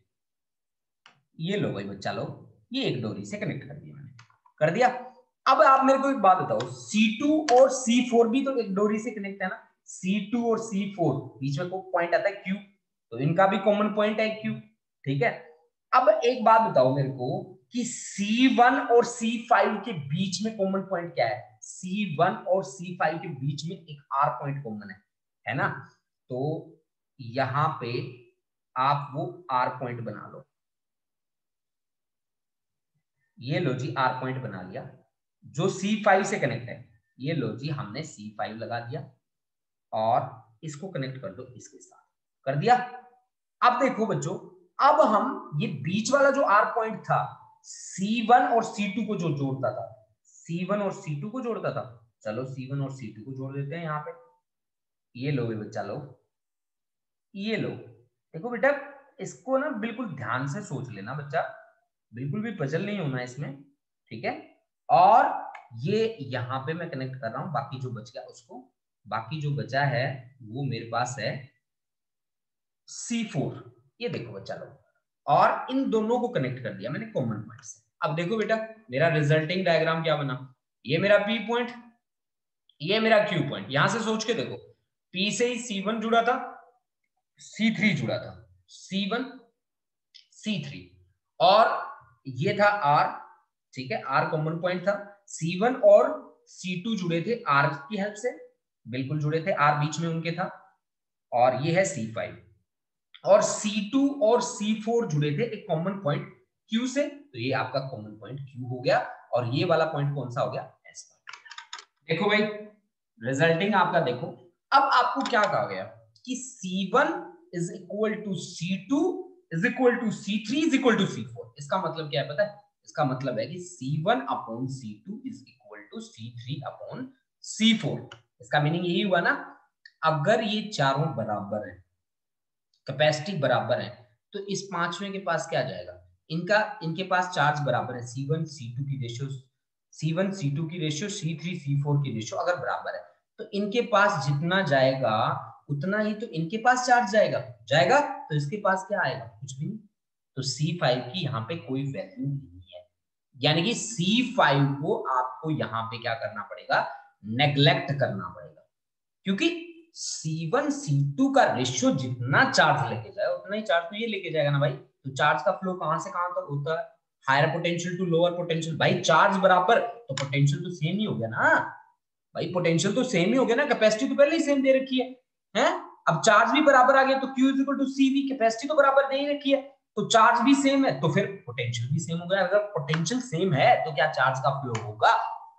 ये लो भाई बच्चा लो, ये एक डोरी से कनेक्ट कर दिया मैंने, कर दिया। अब आप मेरे को एक बात बताओ, C2 और C4 भी तो एक डोरी से कनेक्ट है ना, C2 और C4 बीच में कोई पॉइंट आता है Q, तो इनका भी कॉमन पॉइंट है Q, ठीक है। अब एक बात बताओ मेरे को कि C1 और C5 के बीच में कॉमन पॉइंट क्या है? C1 और C5 के बीच में एक R पॉइंट कॉमन है ना? तो यहां पे आप वो R पॉइंट बना लो। ये लो जी, R पॉइंट बना लिया जो C5 से कनेक्ट है। ये लो जी, हमने C5 लगा दिया और इसको कनेक्ट कर दो इसके साथ। कर दिया। अब देखो बच्चों, अब हम ये बीच वाला जो R पॉइंट था C1 और C2 को जो जोड़ता था, C1 और C2 को जोड़ता था, चलो C1 और C2 को जोड़ देते हैं यहाँ पे। ये लो बच्चा, लो ये लो। देखो बेटा, इसको ना बिल्कुल ध्यान से सोच लेना बच्चा, बिल्कुल भी पजल नहीं होना इसमें, ठीक है? और ये यहाँ पे मैं कनेक्ट कर रहा हूं, बाकी जो बच गया उसको, बाकी जो बचा है वो मेरे पास है C4। ये देखो बच्चा लो, और इन दोनों को कनेक्ट कर दिया मैंने कॉमन पॉइंट से। अब देखो बेटा, मेरा रिजल्टिंग डायग्राम क्या बना? ये मेरा P पॉइंट, ये मेरा Q पॉइंट। यहां से सोच के देखो, P से ही C1 जुड़ा था, C3 जुड़ा था, C1 C3, और ये था R, ठीक है? R कॉमन पॉइंट था। C1 और C2 जुड़े थे R की हेल्प से, बिल्कुल जुड़े थे, R बीच में उनके था। और ये है C5, और C2 और C4 जुड़े थे एक कॉमन पॉइंट Q से, तो ये आपका कॉमन पॉइंट Q हो गया। और ये वाला पॉइंट कौन सा हो गया? S point. देखो भाई, रिजल्टिंग आपका देखो। अब आपको क्या कहा गया कि C1 is equal to C2 is equal to C3 is equal to C4। इसका मतलब क्या है पता है? इसका मतलब है कि C1 upon C2 is equal to C3 upon C4। इसका मीनिंग यही हुआ ना, अगर ये चारों बराबर है, कैपेसिटी बराबर है, तो इस पांचवें के पास क्या जाएगा? इनके पास चार्ज बराबर है। C1 C2 की रेशियो, C1 C2 की रेशियो, C3 C4 की रेशियो अगर बराबर है, तो इनके पास जितना जाएगा उतना ही तो इनके पास चार्ज जाएगा। तो इसके पास क्या आएगा? कुछ भी नहीं। तो C5 की यहाँ पे कोई वैल्यू नहीं है, यानी कि C5 को आपको यहाँ पे क्या करना पड़ेगा? नेग्लेक्ट करना पड़ेगा, क्योंकि C1 C2 का रेशियो जितना चार्ज लेके जाए उतना ही चार्ज तो ये लेके जाएगा ना भाई। तो चार्ज का फ्लो कहां से कहां तक होता है? Higher potential to lower potential. भाई चार्ज बराबर तो पोटेंशियल तो सेम ही हो गया ना भाई, पोटेंशियल तो सेम ही हो गया ना, कैपेसिटी तो पहले ही सेम दे रखी है? अब चार्ज भी बराबर आ गया तो Q equal to CV, capacity तो बराबर दे रखी है, तो चार्ज भी सेम है, तो फिर पोटेंशियल भी सेम हो गया। अगर पोटेंशियल सेम है तो क्या चार्ज का फ्लो होगा?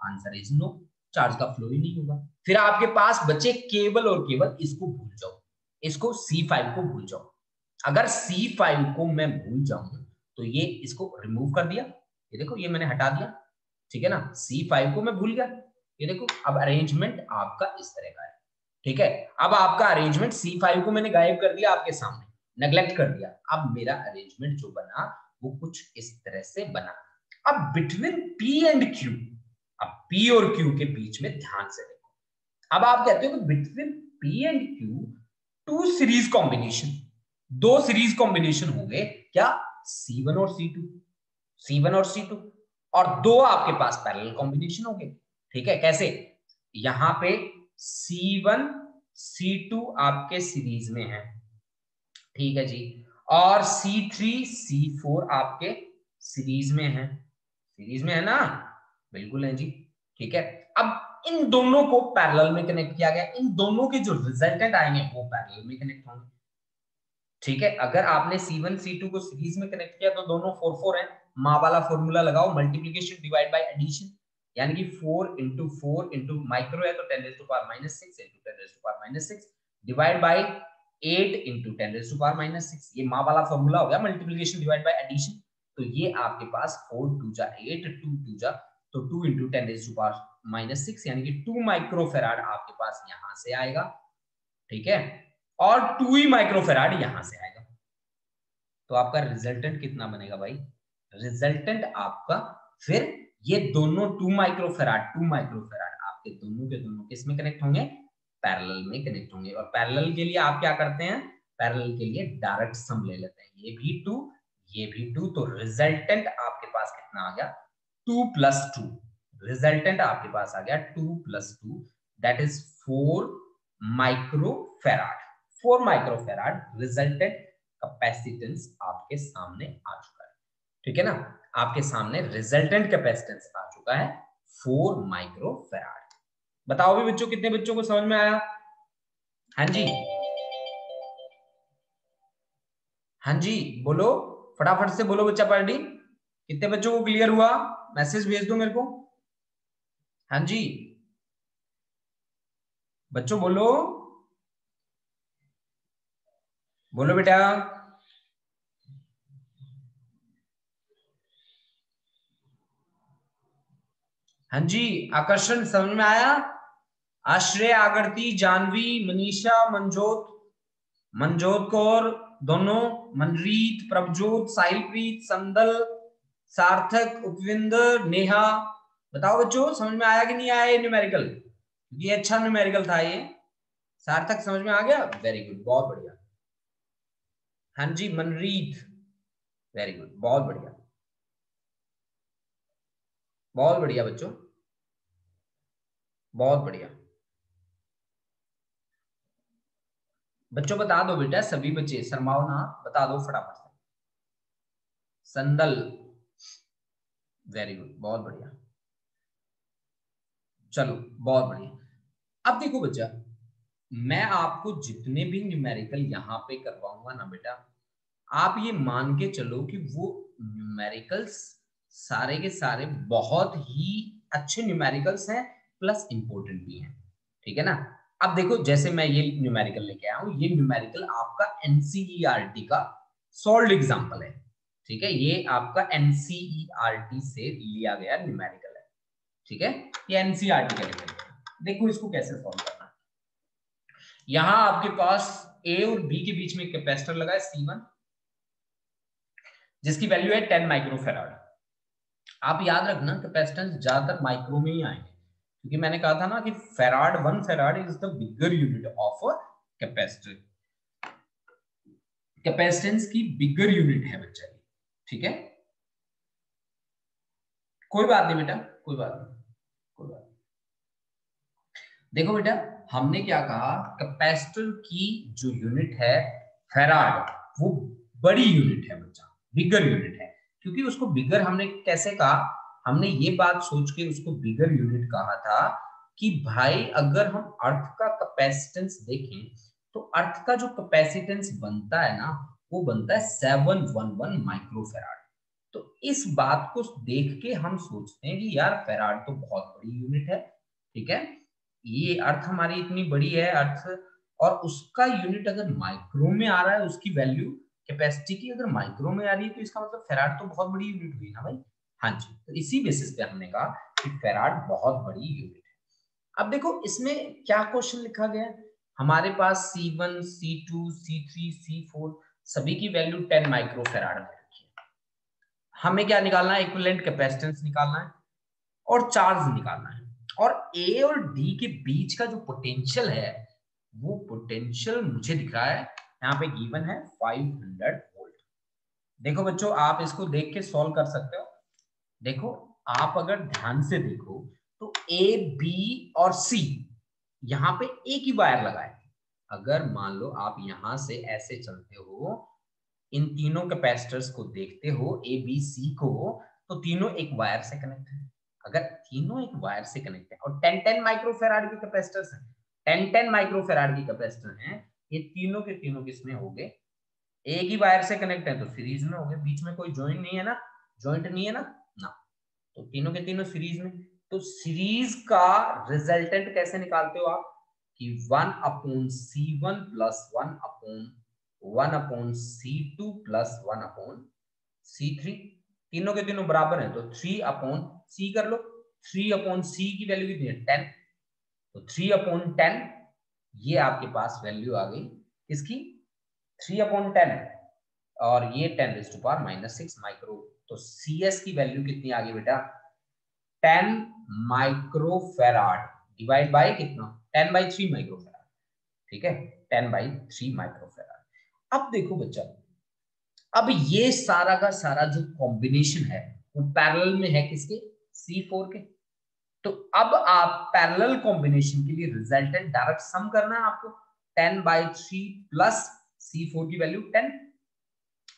आंसर इज नो, चार्ज का फ्लो ही नहीं होगा। फिर आपके पास बचे केवल और केवल, इसको भूल जाओ, इसको C5 को भूल जाओ। अगर C5 को मैं भूल जाऊं तो ये इसको रिमूव कर दिया, ये देखो ये मैंने हटा दिया, ठीक है ना? C5 को मैं भूल गया, ये देखो। अब अरेंजमेंट आपका इस तरह का है, ठीक है? अब आपका अरेंजमेंट C5 को मैंने गायब कर दिया आपके सामने, नेग्लेक्ट कर दिया। अब मेरा अरेंजमेंट जो बना वो कुछ इस तरह से बना। अब बिटवीन P एंड Q, अब P और Q के बीच में ध्यान से देखो। अब आप कहते हो कि between P and Q two series combination, दो सीरीज कॉम्बिनेशन होंगे क्या? C1 और C2, C1 और C2, और दो आपके पास पैरेलल कॉम्बिनेशन होंगे, ठीक है? कैसे? यहां पे C1 C2 आपके सीरीज में है, ठीक है जी, और C3 C4 आपके सीरीज में है। सीरीज में है ना? बिल्कुल है जी, ठीक है। अब इन दोनों को पैरेलल में कनेक्ट किया गया, इन दोनों के जो रिजल्टेंट आएंगे वो पैरेलल में कनेक्ट होंगे, ठीक है? अगर आपने C1 C2 को सीरीज में कनेक्ट किया तो दोनों 4 4 है, माँ वाला फॉर्मूला लगाओ, मल्टीप्लिकेशन डिवाइड बाय एडिशन, यानी कि 4 into 4 into माइक्रो है तो 10 raised to power -6 into 10 raised to power -6 divide bye 8 into 10 raised to power -6। ये माँ वाला फॉर्मूला हो गया, मल्टीप्लिकेशन डिवाइड बाय एडिशन। तो ये आपके पास 4 2 जा 8, 2 2 जा तो 2 into 10 raised to power -6, यानी कि 2 माइक्रोफैराड आपके पास यहां से आएगा, ठीक है? और 2 ही माइक्रोफैराड यहां से आएगा। तो आपका रिजल्टेंट कितना बनेगा भाई? रिजल्टेंट आपका फिर ये दोनों 2 माइक्रोफैराड आपके दोनों के दोनों किस में कनेक्ट होंगे? पैरेलल में कनेक्ट होंगे। और पैरेलल के लिए आप क्या करते हैं? पैरेलल के लिए डायरेक्ट सम ले लेते हैं, ये भी 2 ये भी 2, तो रिजल्टेंट आपके पास कितना आ गया? 2 + 2। रिजल्टेंट आपके पास आ गया 2 + 2, that is 4 microfarad. 4 microfarad resultant capacitance आपके सामने आ चुका है, ठीक है ना? आपके सामने रिजल्टेंट कैपेसिटेंस आ चुका है 4 माइक्रोफैराड। बताओ भी बच्चों, कितने बच्चों को समझ में आया? हाँ जी, हाँ जी, बोलो फटाफट से बोलो बच्चा पार्टी, कितने बच्चों को क्लियर हुआ? मैसेज भेज दो मेरे को। हाँ जी बच्चों बोलो, बोलो बेटा। हाँ जी, आकर्षण समझ में आया? आश्रय, आगरती, जानवी, मनीषा, मनजोत, मनजोत कौर, दोनों, मनरीत, प्रभजोत, साहिलप्रीत, संदल, सार्थक, उपविंदर, नेहा। बताओ बच्चों, समझ में आया कि नहीं आया ये न्यूमेरिकल? ये अच्छा न्यूमेरिकल था ये। सार्थक समझ में आ गया? वेरी गुड, बहुत बढ़िया। हाँ जी मनरीत, वेरी गुड, बहुत बढ़िया, बहुत बढ़िया बच्चों, बहुत बढ़िया। बच्चों बता दो बेटा, सभी बच्चे शर्माओ ना, बता दो फटाफट से। संदल, वेरी गुड, बहुत बढ़िया, चलो बहुत बढ़िया। अब देखो बच्चा, मैं आपको जितने भी न्यूमेरिकल यहाँ पे करवाऊंगा ना बेटा, आप ये मान के चलो कि वो न्यूमेरिकल्स सारे के सारे बहुत ही अच्छे न्यूमेरिकल्स हैं, प्लस इंपॉर्टेंट भी हैं, ठीक है ना? अब देखो, जैसे मैं ये न्यूमेरिकल लेके आया हूँ, ये न्यूमेरिकल आपका एनसीईआरटी का सॉल्व्ड एग्जांपल है, ठीक है? ये आपका एनसीईआरटी से लिया गया न्यूमेरिकल है, ठीक है? ये एनसीईआरटी का न्यूमेरिकल है। देखो इसको कैसे सॉल्व करना है। यहां आपके पास ए और बी के बीच में कैपेसिटर लगा है C1, जिसकी वैल्यू है 10 माइक्रोफैराड। आप याद रखना, कैपेसिटेंस ज्यादातर माइक्रो में ही आएंगे, क्योंकि मैंने कहा था ना कि farad, 1 farad is the bigger unit of capacitor. Capacitance की बिगर यूनिट है बच्चा, ठीक है? कोई बात नहीं बेटा, कोई बात नहीं, कोई बात नहीं। देखो बेटा, हमने क्या कहा, कैपेसिटर की जो यूनिट है फेराड, वो बड़ी यूनिट है बच्चा, बिगर यूनिट है। क्योंकि उसको बिगर हमने कैसे कहा, हमने ये बात सोच के उसको बिगर यूनिट कहा था कि भाई अगर हम अर्थ का कैपेसिटेंस देखें, तो अर्थ का जो कैपेसिटेंस बनता है ना, वो बनता है 711 माइक्रोफेराड। तो इस बात को देख के हम सोचते हैं कि यार फेराड तो बहुत बड़ी यूनिट है, ठीक है? ये अर्थ हमारी इतनी बड़ी है अर्थ, और उसका यूनिट अगर माइक्रो में आ रहा है, उसकी वैल्यू कैपेसिटी की अगर माइक्रो में आ रही है, तो इसका मतलब फेराड तो बहुत बड़ी यूनिट हुई ना भाई। हाँ जी, तो इसी बेसिस पे हमने कहा कि फेराड बहुत बड़ी यूनिट है। अब देखो इसमें क्या क्वेश्चन लिखा गया है, हमारे पास C1, C2, C3, C4 सभी की वैल्यू 10 माइक्रो फेराड में रखी है। हमें क्या निकालना है? इक्विवेलेंट कैपेसिटेंस निकालना है और चार्ज निकालना है। और ए और डी के बीच का जो पोटेंशियल है, वो पोटेंशियल मुझे दिख रहा है यहाँ पे गिवन है 500 वोल्ट। देखो बच्चों, आप इसको देख के सॉल्व कर सकते हो। देखो, आप अगर ध्यान से देखो तो ए, बी और सी यहाँ पे एक ही वायर लगा है। अगर मान लो आप यहां से ऐसे चलते हो, इन तीनों कैपेसिटर्स को देखते हो, ए बी सी को, तो तीनों एक वायर से कनेक्ट है। अगर तीनों एक वायर से कनेक्ट है और 10-10 माइक्रोफेराड के कैपेसिटर्स हैं, 10-10 माइक्रोफेराड की कैपेसिटर हैं, ये तीनों के तीनों किसमें हो गए? एक ही वायर से कनेक्ट है तो सीरीज में हो गए, बीच में कोई जॉइंट नहीं है ना, जॉइंट नहीं है ना, ना, तो तीनों के तीनों सीरीज में। तो सीरीज का रिजल्टेंट कैसे निकालते हो आप? कि 1/C1 plus 1/C2 plus 1/C3, तीनों के तीनों बराबर हैं, तो 3/C कर लो। 3/C की वैल्यू कितनी है? 10, तो 3/10, ये आपके पास वैल्यू आ गई किसकी? 3/10, और ये 10⁻⁻6 माइक्रो। तो CS की वैल्यू कितनी आ गई बेटा? 10 माइक्रोफेराड डिवाइड बाय कितना? 10/3 माइक्रोफेराड, ठीक है? 10/3 माइक्रोफेराड। अब देखो बच्चा, अब ये सारा का सारा जो कॉम्बिनेशन है, वो पैरेलल में है किसके? C4 के। तो अब आप पैरेलल कॉम्बिनेशन के लिए रिजल्टेंट डायरेक्ट सम करना है आपको। 10/3 प्लस C4 की value 10,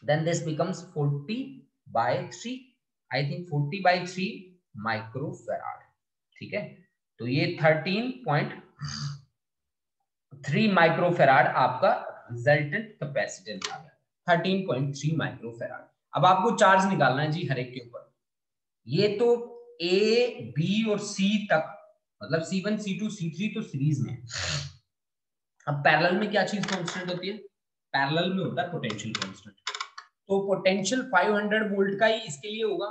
then this becomes 40/3, I think 40/3 microfarad, ठीक है। तो ये 13.3 माइक्रोफेराड आपका रिजल्टेंट कैपेसिटेंस आ गया, 13.3 माइक्रोफेराड। अब आपको चार्ज निकालना है जी हर एक के ऊपर। ये तो ए बी और सी तक, मतलब C1 C2 C3 तो सीरीज में। अब पैरेलल में क्या चीज कांस्टेंट होती है? पैरेलल में होता है पोटेंशियल कांस्टेंट। तो पोटेंशियल 500 वोल्ट का ही इसके लिए होगा,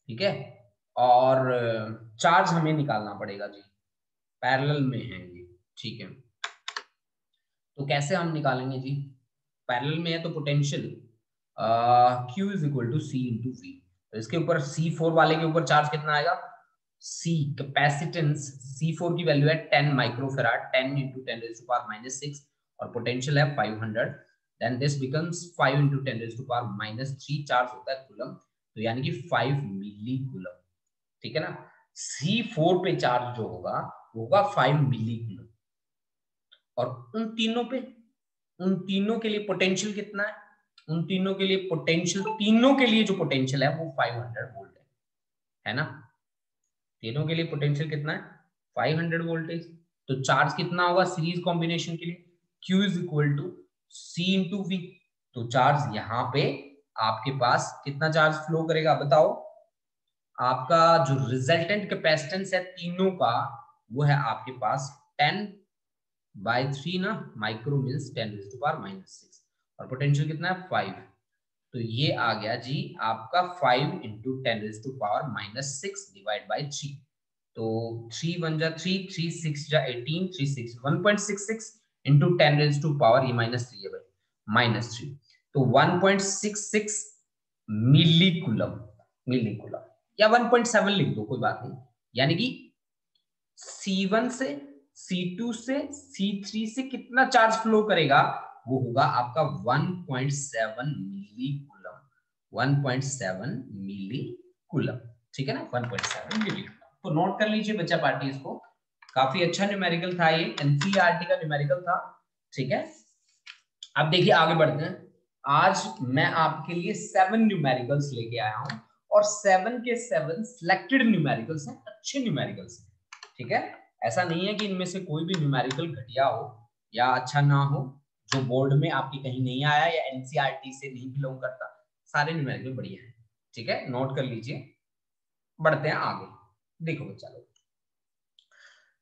ठीक है। और चार्ज हमें निकालना पड़ेगा जी, पैरेलल में है ये, ठीक है। तो कैसे हम निकालेंगे जी? पैरेलल में है तो potential Q is equal to C into V। तो इसके ऊपर C4 वाले के ऊपर चार्ज कितना आएगा? C कैपेसिटेंस C4 की वैल्यू है 10 microfarad, 10 into 10 raised to power -6 और पोटेंशियल है 500, then this becomes 5 into 10 raised to power -3 charge होता है कूलम, तो यानी कि 5 मिली कूलम, ठीक है ना। C4 पे चार्ज जो होगा वो होगा 5 मिली कूलम, और उन तीनों के लिए पोटेंशियल कितना है? उन तीनों के लिए पोटेंशियल, तीनों के लिए जो पोटेंशियल है वो 500 वोल्ट है ना। तीनों के लिए पोटेंशियल कितना है? 500 वोल्टेज। तो चार्ज कितना होगा सीरीज कॉम्बिनेशन के लिए? Q is equal to C into V। तो चार्ज यहाँ पे आपके पास कितना चार्ज फ्लो करेगा बताओ? आपका जो रिजल्टेंट कैपेसिटेंस है तीनों का वो है आपके पास 10/3 ना, माइक्रो मींस 10⁻⁻⁶, और पोटेंशियल कितना है 5। तो ये आ गया जी आपका 5 into 10⁻⁻�6 डिवाइड बाई 3। तो 3 1 जा 3, 3 6 जा 18, 3 6 1.66 into 10⁻⁻, ये -3 है भाई, -3। तो 1.66 मिली कूलम या 1.7 लिख दो, कोई बात नहीं। यानी कि C1 से C2 से C3 से कितना चार्ज फ्लो करेगा? वो होगा आपका 1.7 मिली कूलम, 1.7 मिली कूलम, ठीक है ना, 1.7 मिली कूलम। तो नोट कर लीजिए बच्चा पार्टी इसको, काफी अच्छा न्यूमेरिकल था, ये एनसीईआरटी का न्यूमेरिकल था, ठीक है। अब देखिए आगे बढ़ते हैं। आज मैं आपके लिए 7 न्यूमेरिकल्स लेके आया हूं, और 7 के 7 सिलेक्टेड न्यूमेरिकल्स हैं, अच्छे न्यूमेरिकल्स हैं, ठीक है। ऐसा नहीं है कि इनमें से कोई भी न्यूमेरिकल घटिया हो या अच्छा ना हो, जो बोर्ड में आपकी कहीं नहीं आया या एनसीईआरटी से नहीं बिलोंग करता, सारे न्यूमेरिकल बढ़िया हैं, ठीक है, नोट कर लीजिए। बढ़ते हैं आगे। देखो बच्चा लोग,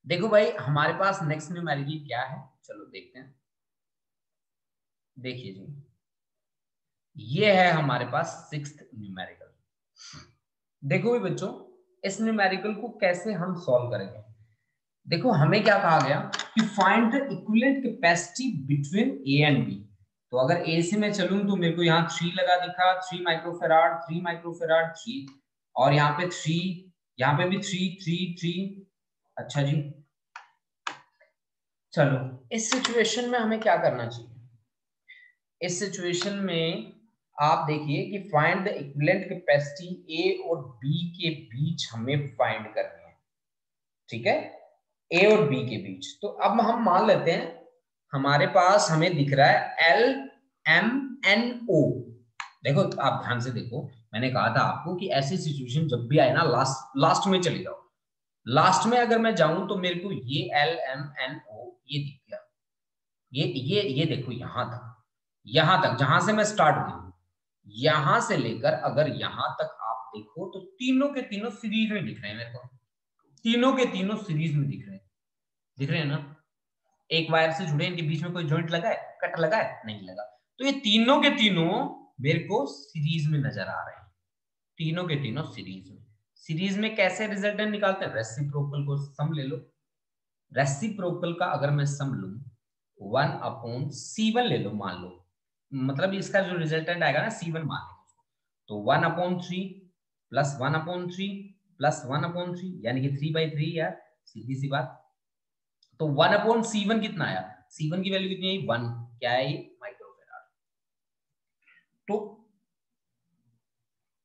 देखो भाई हमारे पास नेक्स्ट न्यूमेरिकल क्या है, चलो देखते हैं। देखिए जी, ये है हमारे पास 6th न्यूमेरिकल। देखो भी बच्चों, इस न्यूमेरिकल को कैसे हम सॉल्व करेंगे। देखो हमें क्या कहा गया कि find the equivalent capacity between A and B. तो अगर ए से मैं चलूं तो मेरे को यहाँ 3 लगा दिखा, 3 माइक्रोफेराड 3 माइक्रोफेराड 3, और यहाँ पे 3, यहाँ पे भी 3 3 3। अच्छा जी, चलो इस सिचुएशन में हमें क्या करना चाहिए? इस सिचुएशन में आप देखिए कि फाइंड द इक्विवेलेंट कैपेसिटी ए और बी के बीच हमें फाइंड करनी है, ठीक है, ए और बी के बीच। तो अब हम मान लेते हैं हमारे पास हमें दिख रहा है LMNO। देखो आप ध्यान से देखो, मैंने कहा था आपको कि ऐसी सिचुएशन जब भी आए ना, लास्ट में चले जाओ। लास्ट में अगर मैं जाऊं तो मेरे को ये LMNO ये दिख गया, ये देखो यहां तक जहां से मैं स्टार्ट हुई, यहां से लेकर अगर यहां तक आप देखो तो तीनों के तीनों सीरीज में दिख रहे हैं मेरे को, तीनों के तीनों सीरीज में दिख रहे हैं ना। एक वायर से जुड़े, इनके बीच में कोई जॉइंट लगा है, कट लगा है, नहीं लगा। तो ये तीनों के तीनों मेरे को सीरीज में नजर आ रहे हैं, तीनों के तीनों सीरीज में। सीरीज में कैसे रिजल्टेंट निकालते हैं? रेसिप्रोकल को सम ले लो। रेसिप्रोकल का अगर मैं सम लूं 1/C1 ले लो, मान लो, मतलब इसका जो रिजल्टेंट आएगा ना C1 मान लो, तो 1/3 प्लस 1/3 प्लस 1/3 यानी कि 3/3 यार, सीधी सी बात। तो 1/C1 कितना आया? C1 की वैल्यू कितनी आई? 1। क्या है ये? माइक्रोफेराड। तो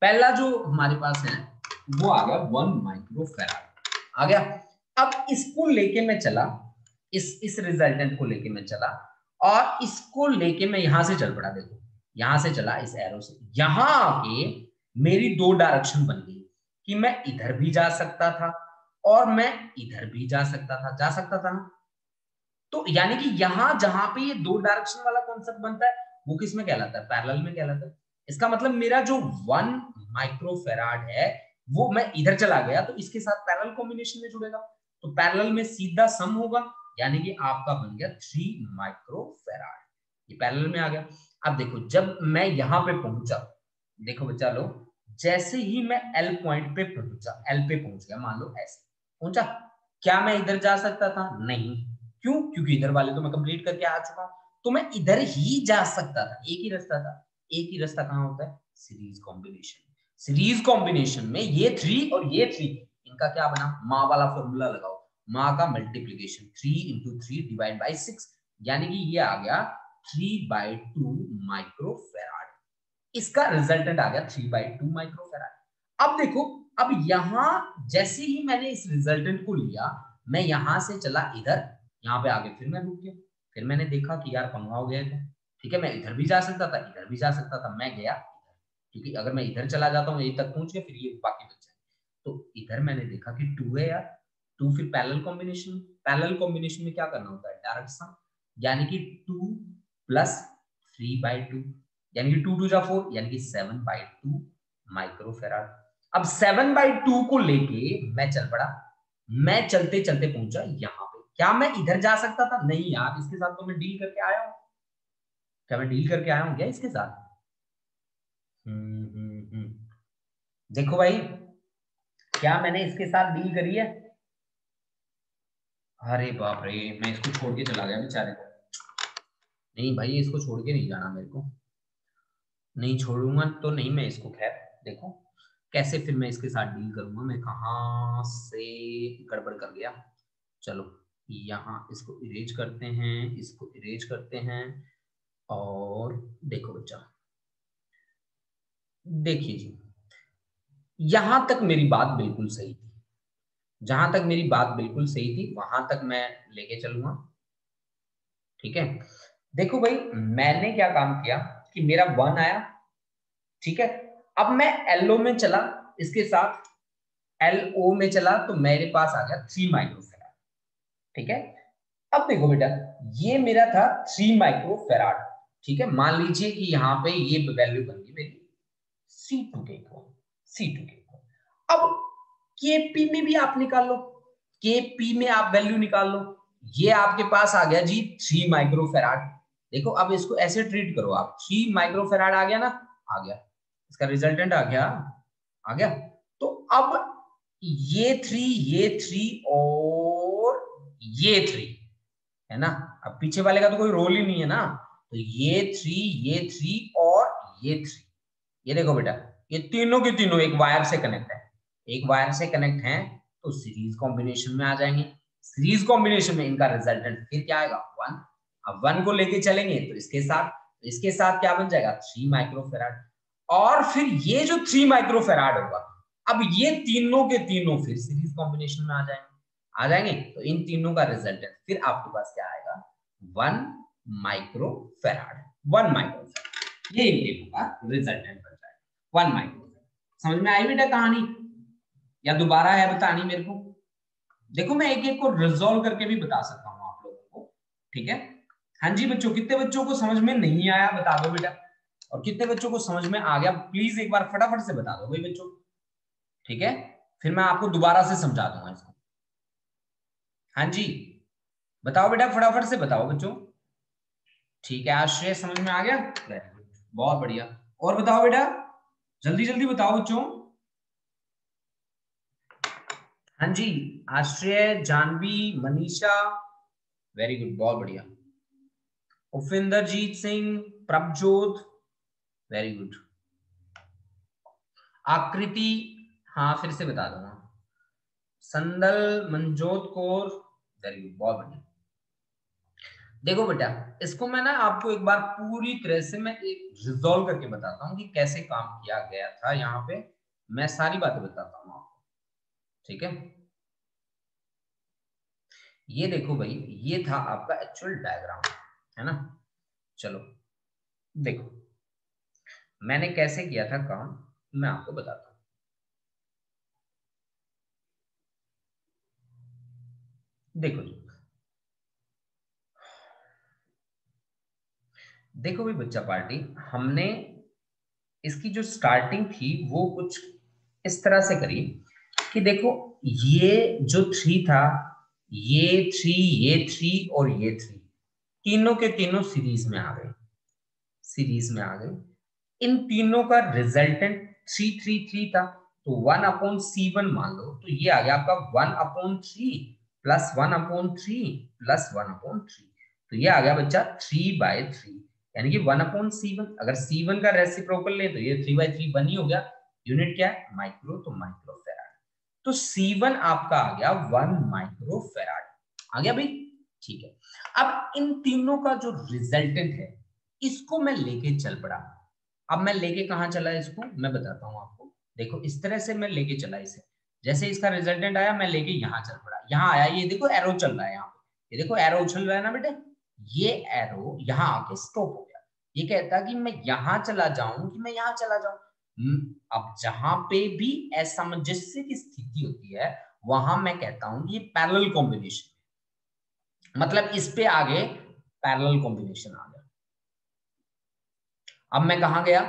पहला जो हमारे पास है वो आ गया 1 माइक्रोफेराड आ गया। अब इसको लेके मैं चला, इस रिजल्टेंट को लेके मैं चला, और इसको लेके मैं यहां से चल पड़ा। देखो यहां से चला इस एरो से, यहां आके मेरी दो डायरेक्शन बन गई कि मैं इधर भी जा सकता था और मैं इधर भी जा सकता था ना। तो यानी कि यहां जहां पे ये दो डायरेक्शन वाला कॉन्सेप्ट बनता है वो किस में कहलाता है, पैरेलल में कहलाता है। इसका मतलब मेरा जो 1 माइक्रोफेराड है वो मैं इधर चला गया तो इसके साथ पैरेलल कॉम्बिनेशन में जुड़ेगा, तो पैरेलल में सीधा सम होगा, यानी कि आपका बन गया 3 माइक्रोफेराड, ये पैरेलल में आ गया। अब देखो जब मैं यहां पे पहुंचा, देखो बच्चा लो, जैसे ही मैं एल पॉइंट पे पहुंचा, एल पे पहुंच गया, मान लो ऐसे पहुंचा, क्या मैं इधर जा सकता था? नहीं। क्यों? क्योंकि इधर वाले तो मैं कंप्लीट करके आ चुका हूं, तो मैं इधर ही जा सकता था, एक ही रास्ता था। एक ही रास्ता कहां होता है? Series combination. सीरीज कॉम्बिनेशन में ये 3 और ये 3, इनका क्या बना? माँ वाला फॉर्मूला लगाओ, माँ का मल्टीप्लीकेशन 3 into 3 डिवाइड बाई 6, यानी कि ये आ गया 3/2 माइक्रोफेराड। इसका रिजल्टेंट आ गया 3/2 माइक्रोफेराड। अब देखो, अब यहां जैसे ही मैंने इस रिजल्टेंट को लिया, मैं यहां से चला इधर, यहां पे आगे फिर मैं रुक गया, फिर मैंने देखा कि यार पंगा हो गया है, ठीक है, मैं इधर भी जा सकता था, इधर भी जा सकता था, मैं गया इधर, क्योंकि अगर मैं इधर चला जाता हूँ यहीं तक पहुंच गया, फिर ये बाकी बच जाए। तो इधर मैंने देखा कि 2 है यार, 2 फिर पैरेलल कॉम्बिनेशन, पैरेलल कॉम्बिनेशन में क्या करना होता है? डायरेक्ट सम, यानी कि 2 प्लस 3/2, यानी कि 2 2 जा 4, यानी कि 7/2 माइक्रोफेराड। अब 7/2 को लेके मैं चल पड़ा, मैं चलते चलते पहुंचा यहां पे। क्या मैं इधर जा सकता था? नहीं यार, इसके साथ तो मैं डील करके आया हूं। क्या मैं डील करके आया हूं क्या इसके साथ? देखो भाई, क्या मैंने इसके साथ डील करी है? अरे बाप रे, मैं इसको छोड़ के चला गया बेचारे को। नहीं भाई, इसको छोड़ के नहीं जाना मेरे को, नहीं छोड़ूंगा तो नहीं मैं इसको। खैर देखो कैसे फिर मैं इसके साथ डील करूंगा, मैं कहां से गड़बड़ कर गया। चलो यहाँ इसको इरेज करते हैं, इसको इरेज करते हैं, और देखो बच्चा, देखिए जी, यहां तक मेरी बात बिल्कुल सही थी, जहां तक मेरी बात बिल्कुल सही थी वहां तक मैं लेके चलूंगा, ठीक है। देखो भाई, मैंने क्या काम किया कि मेरा 1 आया, ठीक है, अब मैं एलओ में चला, इसके साथ एलओ में चला तो मेरे पास आ गया 3 माइक्रोफेराड, ठीक है। अब देखो बेटा, ये मेरा था 3 माइक्रोफेराड, ठीक है, मान लीजिए कि यहाँ पे ये वैल्यू बन गई मेरी C2 के इक्वल, C2 के इक्वल। अब केपी में भी आप निकाल लो, केपी में आप वैल्यू निकाल लो, ये आपके पास आ गया जी 3 माइक्रोफेराड। देखो अब इसको ऐसे ट्रीट करो आप, 3 माइक्रोफेराड आ गया ना, आ गया, इसका रिजल्टेंट आ गया, आ गया। तो अब ये थ्री और ये 3 है ना, अब पीछे वाले का तो कोई रोल ही नहीं है ना, तो ये थ्री और ये 3, ये देखो बेटा, ये तीनों के तीनों एक वायर से कनेक्ट है, एक वायर से कनेक्ट हैं, तो सीरीज कॉम्बिनेशन में आ जाएंगे। सीरीज कॉम्बिनेशन में इनका रिजल्टेंट फिर क्या आएगा? 1। अब 1 को लेके चलेंगे तो इसके साथ क्या बन जाएगा? 3 माइक्रोफेराड, और फिर ये जो 3 माइक्रोफेराड होगा, अब ये तीनों के तीनों फिर सीरीज कॉम्बिनेशन में आ जाएंगे, तो इन तीनों का रिजल्टेंट फिर आपके पास क्या आएगा? 1 माइक्रोफेराड, 1 माइक्रोफेराड, ये इन तीनों का रिजल्टेंट बन जाएगा 1 माइक्रोफेराड। समझ में आई बेटा कहानी, या दोबारा है बतानी मेरे को? देखो मैं एक एक को रिजॉल्व करके भी बता सकता हूँ आप लोगों को, ठीक है। हाँ जी बच्चों, कितने बच्चों को समझ में नहीं आया बता दो बेटा, और कितने बच्चों को समझ में आ गया प्लीज एक बार फटाफट से बता दो भाई बच्चों, ठीक है, फिर मैं आपको दोबारा से समझा दूंगा इसको। हाँ जी बताओ बेटा, फटाफट से बताओ बच्चों, ठीक है, आश्रय समझ में आ गया? वेरी गुड, बहुत बढ़िया। और बताओ बेटा, जल्दी जल्दी बताओ बच्चों। हाँ जी, आश्रय, जानवी, मनीषा, वेरी गुड, बहुत बढ़िया। Upinderjit Singh, Prabhjot, very good. आकृति, हाँ फिर से बता दूंगा। संदल, मनजोत कौर, वेरी गुड, बहुत बढ़िया। देखो बेटा, इसको मैं ना आपको एक बार पूरी तरह से मैं एक रिजॉल्व करके बताता हूँ कि कैसे काम किया गया था, यहाँ पे मैं सारी बातें बताता हूँ आपको, ठीक है। ये देखो भाई, ये था आपका एक्चुअल डायग्राम, है ना। चलो देखो मैंने कैसे किया था काम, मैं आपको बताता हूं। देखो जी, देखो भी बच्चा पार्टी, हमने इसकी जो स्टार्टिंग थी वो कुछ इस तरह से करी कि देखो ये जो थ्री था, ये थ्री और ये थ्री, तीनों के तीनों सीरीज में आ गए, सीरीज में आ गए। इन तीनों का रिजल्टेंट 3 3 3 था, तो 1/C1 मान लो, तो ये आ गया आपका 1/3 प्लस 1/3 प्लस 1/3, तो ये आ गया बच्चा 3/3, यानी कि 1/C1। अगर C1 का रेसिप्रोकल ले तो ये 3/3 1 ही हो गया। यूनिट क्या है? माइक्रो, तो माइक्रोफेराड। तो C1 आपका आ गया 1 माइक्रोफेराड। आ गया भाई? ठीक है। अब इन तीनों का जो रिजल्टेंट है, इसको मैं लेके चल पड़ा। अब मैं लेके कहां चला इसको, मैं बताता हूं आपको। देखो इस तरह से मैं लेके चला इसे, जैसे इसका रिजल्टेंट आया मैं लेके यहां चल पड़ा, यहां आया, ये देखो एरो चल रहा है यहाँ पे, ये देखो एरो उछल रहा है ना बेटे, ये एरो यहां आके स्टॉप हो गया। ये कहता कि मैं यहां चला जाऊं कि मैं यहां चला जाऊं। अब जहां पे भी असामंजस्य की स्थिति होती है, वहां मैं कहता हूं कि ये पैरेलल कॉम्बिनेशन, मतलब इस पे आगे पैरेलल कॉम्बिनेशन आ गया। अब मैं कहा गया,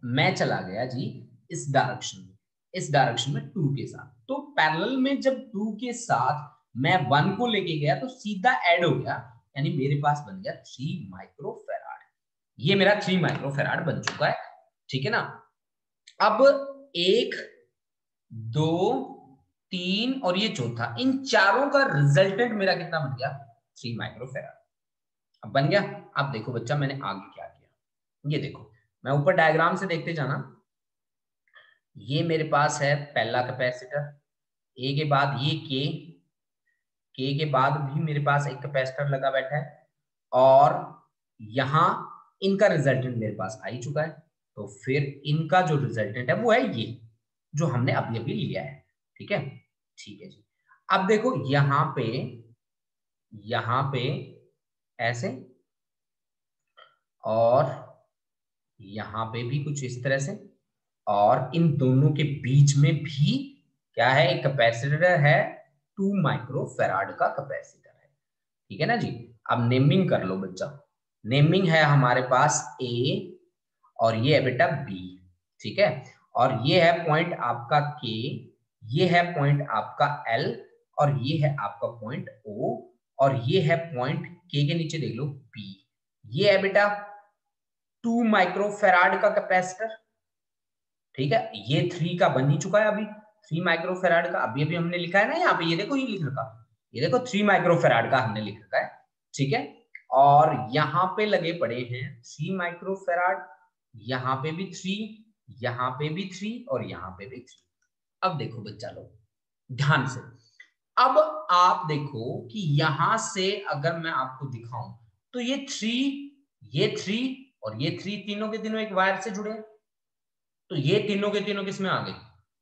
मैं चला गया जी इस डायरेक्शन में, इस डायरेक्शन में 2 के साथ। तो पैरेलल में जब 2 के साथ मैं 1 को लेके गया तो सीधा ऐड हो गया, यानी मेरे पास बन गया 3 माइक्रोफेराड। ये मेरा 3 माइक्रोफेराड बन चुका है, ठीक है ना। अब 1 2 3 और ये चौथा, इन चारों का रिजल्टेंट मेरा कितना बन गया? 3 माइक्रोफेराड। अब बन गया। अब देखो बच्चा मैंने आगे क्या किया, ये देखो, मैं ऊपर डायग्राम से देखते जाना। ये मेरे पास है पहला कैपेसिटर, ए के बाद ये के के बाद भी मेरे पास एक कैपेसिटर लगा बैठा है, और यहां इनका रिजल्टेंट मेरे पास आ ही चुका है। तो फिर इनका जो रिजल्टेंट है वो है ये जो हमने अभी अभी लिया है, ठीक है। ठीक है जी। अब देखो यहां पे ऐसे, और यहां पे भी कुछ इस तरह से, और इन दोनों के बीच में भी क्या है? एक कैपेसिटर है, 2 माइक्रोफेराड का कैपेसिटर है, ठीक है ना जी। अब नेमिंग कर लो बच्चा। नेमिंग है हमारे पास ए, और ये है बेटा बी, ठीक है। और ये है पॉइंट आपका के, ये है पॉइंट आपका एल, और ये है आपका पॉइंट ओ, और ये है पॉइंट के नीचे देख लो पी। ये है बेटा 2 माइक्रोफेराड का कैपेसिटर, ठीक है। ये 3 का बन ही चुका है अभी, 3 माइक्रोफेराड का अभी अभी हमने लिखा है ना यहाँ पे, ये देखो ये लिख रखा, ये देखो 3 माइक्रोफेराड का हमने लिख रखा है, ठीक है। और यहाँ पे लगे पड़े हैं 3 माइक्रोफेराड, यहाँ पे भी 3, यहाँ पे भी 3, और यहाँ पे भी 3। अब देखो बच्चा लोग ध्यान से, अब आप देखो कि यहां से अगर मैं आपको दिखाऊं तो ये थ्री और ये 3 तीनों के तीनों एक वायर से जुड़े, तो ये तीनों के तीनों किस में आ गए?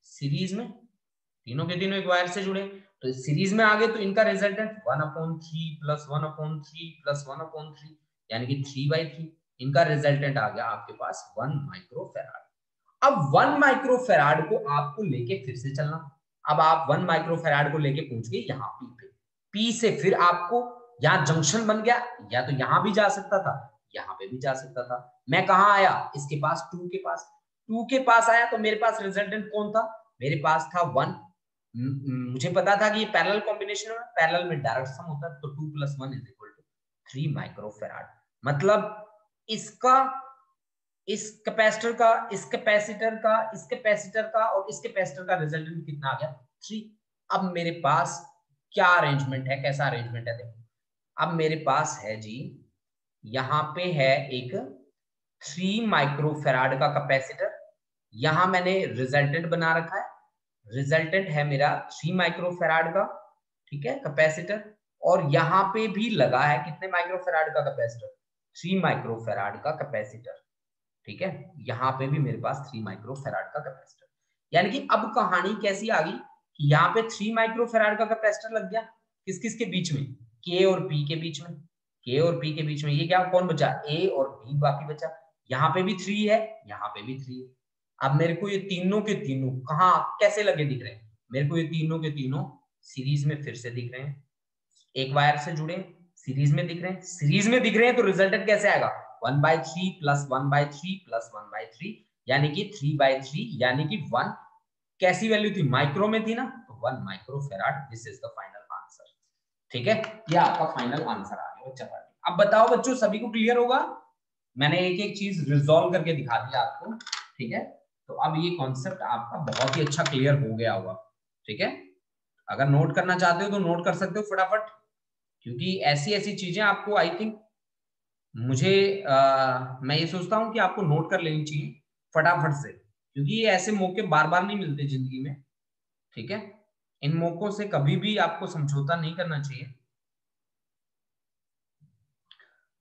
सीरीज में। तीनों के तीनों एक वायर से जुड़े, तो सीरीज में आ गए, तो इनका रिजल्टेंट 1/3 प्लस 1/3 प्लस 1/3, यानी कि 3/3। इनका रिजल्टेंट आ गया आपके पास 1 माइक्रोफेराड। अब 1 माइक्रोफेराड को आपको लेके फिर से चलना। अब आप 1 माइक्रोफेराड को लेके पहुंच गए यहाँ पी पे, पी से फिर आपको यहाँ जंक्शन बन गया, या तो यहाँ भी जा सकता था, यहाँ पे भी जा सकता था। मैं कहाँ आया? इसके पास, 2 के पास। 2 के पास आया तो मेरे पास रिजल्टेंट कौन था? मेरे पास था 1। मुझे पता था कि ये पैरेलल कॉम्बिनेशन है, पैरेलल में डायरेक्ट सम होता है, तो 2 + 1 = 3 माइक्रोफेराड। मतलब इसका, इस कैपेसिटर का, इस कैपेसिटर का, इस कैपेसिटर का और इस कैपेसिटर का रिजल्टेंट कितना आ गया? 3। अब मेरे पास क्या अरेंजमेंट है, कैसा अरेंजमेंट है देखो। अब मेरे पास है जी, यहाँ पे है एक 3 माइक्रोफेराड का कैपेसिटर, यहां मैंने रिजल्टेंट बना रखा है, रिजल्टेंट है मेरा 3 माइक्रोफेराड का, ठीक है, कैपेसिटर। और यहां पे भी लगा है कितने माइक्रोफेराड का कैपेसिटर? 3 माइक्रोफेराड का कैपेसिटर, ठीक है। यहाँ पे भी मेरे पास 3 माइक्रोफेराड का कैपेसिटर, यानी कि अब कहानी कैसी आ गई कि यहाँ पे 3 माइक्रोफेराड का कैपेसिटर लग गया, किस किस के बीच में? के और पी के बीच में। के और पी के बीच में ये क्या, कौन बचा? ए और बी बाकी बचा। यहाँ पे भी 3 है, यहाँ पे भी 3 है, अब मेरे को ये तीनों के तीनों कहाँ कैसे लगे दिख रहे हैं, मेरे को ये तीनों के तीनों सीरीज में फिर से दिख रहे हैं, एक वायर से जुड़े सीरीज में दिख रहे हैं, सीरीज में दिख रहे हैं, तो रिजल्टेंट कैसे आएगा 1/3 प्लस 1/3 प्लस 1/3 यानी कि 3/3 यानी कि 1 कैसी वैल्यू थी माइक्रो में थी ना, तो 1 micro farad. This is the final answer. ठीक है, ये आपका फाइनल आंसर आ गया बच्चा। अब बताओ बच्चों सभी को क्लियर होगा, मैंने एक एक चीज रिजॉल्व करके दिखा दिया आपको। ठीक है, तो अब ये कॉन्सेप्ट आपका बहुत ही अच्छा क्लियर हो गया होगा। ठीक है, अगर नोट करना चाहते हो तो नोट कर सकते हो फटाफट, क्योंकि ऐसी ऐसी चीजें आपको आई थिंक मुझे मैं ये सोचता हूं कि आपको नोट कर लेनी चाहिए फटाफट से, क्योंकि ये ऐसे मौके बार बार नहीं मिलते जिंदगी में। ठीक है, इन मौकों से कभी भी आपको समझौता नहीं करना चाहिए।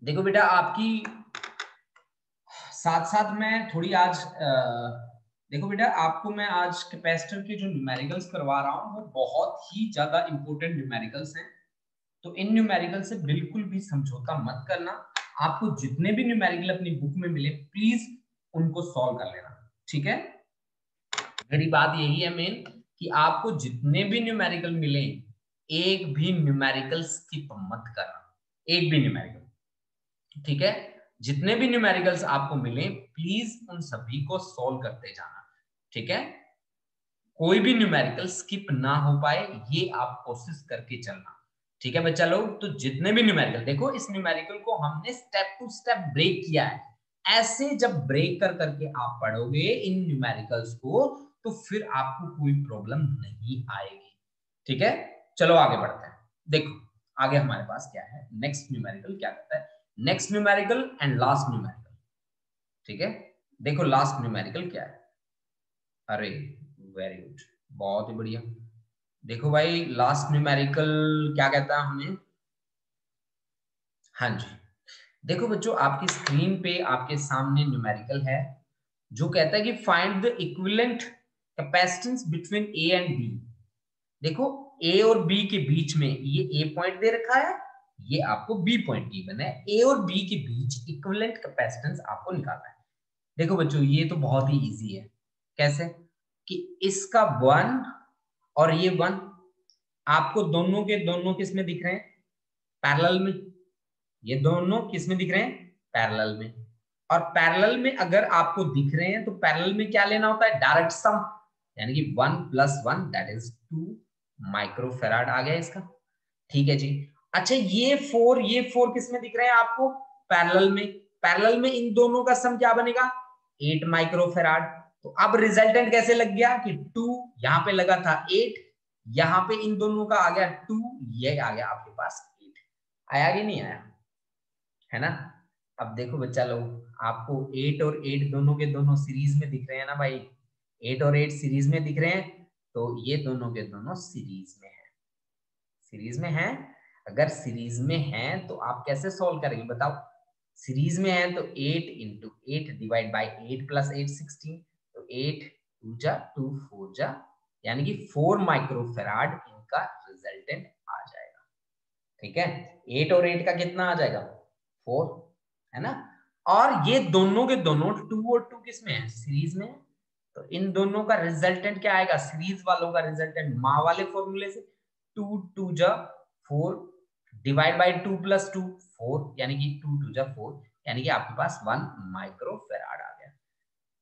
देखो बेटा, आपकी साथ साथ मैं थोड़ी आज देखो बेटा, आपको मैं आज कैपेसिटर के जो न्यूमेरिकल्स करवा रहा हूँ वो बहुत ही ज्यादा इंपॉर्टेंट न्यूमेरिकल्स हैं, तो इन न्यूमेरिकल से बिल्कुल भी समझौता मत करना। आपको जितने भी न्यूमेरिकल अपनी बुक में मिले प्लीज उनको सॉल्व कर लेना। ठीक है, मेरी बात यही है मेन कि आपको जितने भी न्यूमेरिकल मिले एक भी न्यूमेरिकल स्किप मत करना, एक भी न्यूमेरिकल। ठीक है, जितने भी न्यूमेरिकल्स आपको मिले प्लीज उन सभी को सॉल्व करते जाना। ठीक है, कोई भी न्यूमेरिकल स्किप ना हो पाए ये आप कोशिश करके चलना। ठीक है बच्चा लोग, तो जितने भी न्यूमेरिकल, देखो इस न्यूमेरिकल को हमने स्टेप टू स्टेप ब्रेक किया है, ऐसे जब ब्रेक कर करके आप पढ़ोगे इन न्यूमेरिकल्स को तो फिर आपको कोई प्रॉब्लम नहीं आएगी। ठीक है, चलो आगे बढ़ते हैं। देखो आगे हमारे पास क्या है, नेक्स्ट न्यूमेरिकल क्या कहता है, next numerical and last numerical. ठीक है, देखो लास्ट न्यूमेरिकल क्या है, अरे वेरी गुड, बहुत ही बढ़िया। देखो भाई लास्ट न्यूमेरिकल क्या कहता है हमें, हाँ जी, देखो बच्चों आपकी स्क्रीन पे आपके सामने न्यूमेरिकल है जो कहता है कि find the equivalent capacitance between A and B. देखो ए और बी के बीच में ये ए पॉइंट दे रखा है, ये आपको बी पॉइंट गिवन है, ए और बी के बीच इक्विवेलेंट कैपेसिटेंस आपको निकालना है। देखो बच्चों ये तो बहुत ही इजी है, कैसे कि इसका 1 और ये 1 आपको दोनों के दोनों किस में दिख रहे हैं, पैरेलल में। ये दोनों किस में दिख रहे हैं, पैरेलल में। और पैरेलल में अगर आपको दिख रहे हैं तो पैरेलल में क्या लेना होता है, डायरेक्ट सम, यानी कि 1 + 1 दैट इज 2 माइक्रोफैराड आ गया इसका। ठीक है जी, अच्छा ये 4 किस में दिख रहे हैं आपको, पैरेलल में। पैरेलल में इन दोनों का सम क्या बनेगा, 8 माइक्रोफैराड। तो अब रिजल्टेंट कैसे लग गया कि 2 यहां पे लगा था 8, यहां पे इन दोनों का आ गया 2, ये आ गया आपके पास 8। आया कि नहीं आया, है ना। अब देखो बच्चा लोग आपको 8 और 8 दोनों के दोनों सीरीज में दिख रहे हैं ना भाई, 8 और 8 सीरीज में दिख रहे हैं, तो ये दोनों के दोनों सीरीज में है, सीरीज में है। अगर सीरीज में है तो आप कैसे सॉल्व करेंगे बताओ, सीरीज में है तो 8 × 8 डिवाइड बाय 8 + 8 16, तो 8 2 जा 2 4 जा, यानी कि 4 माइक्रोफैराड इनका रिजल्टेंट आ जाएगा। ठीक है, 8 और 8 का कितना आ जाएगा 4, है ना। और ये दोनों के दोनों 2 और 2 किस में है, सीरीज में है, तो इन दोनों का रिजल्टेंट क्या आएगा, सीरीज वालों का रिजल्टेंट माँ वाले फॉर्मूले से 2 2 जा 4 डिवाइड बाय 2 + 2 4, यानी कि 2 2 जा 4, यानी कि आपके पास 1 माइक्रोफैराड आ गया।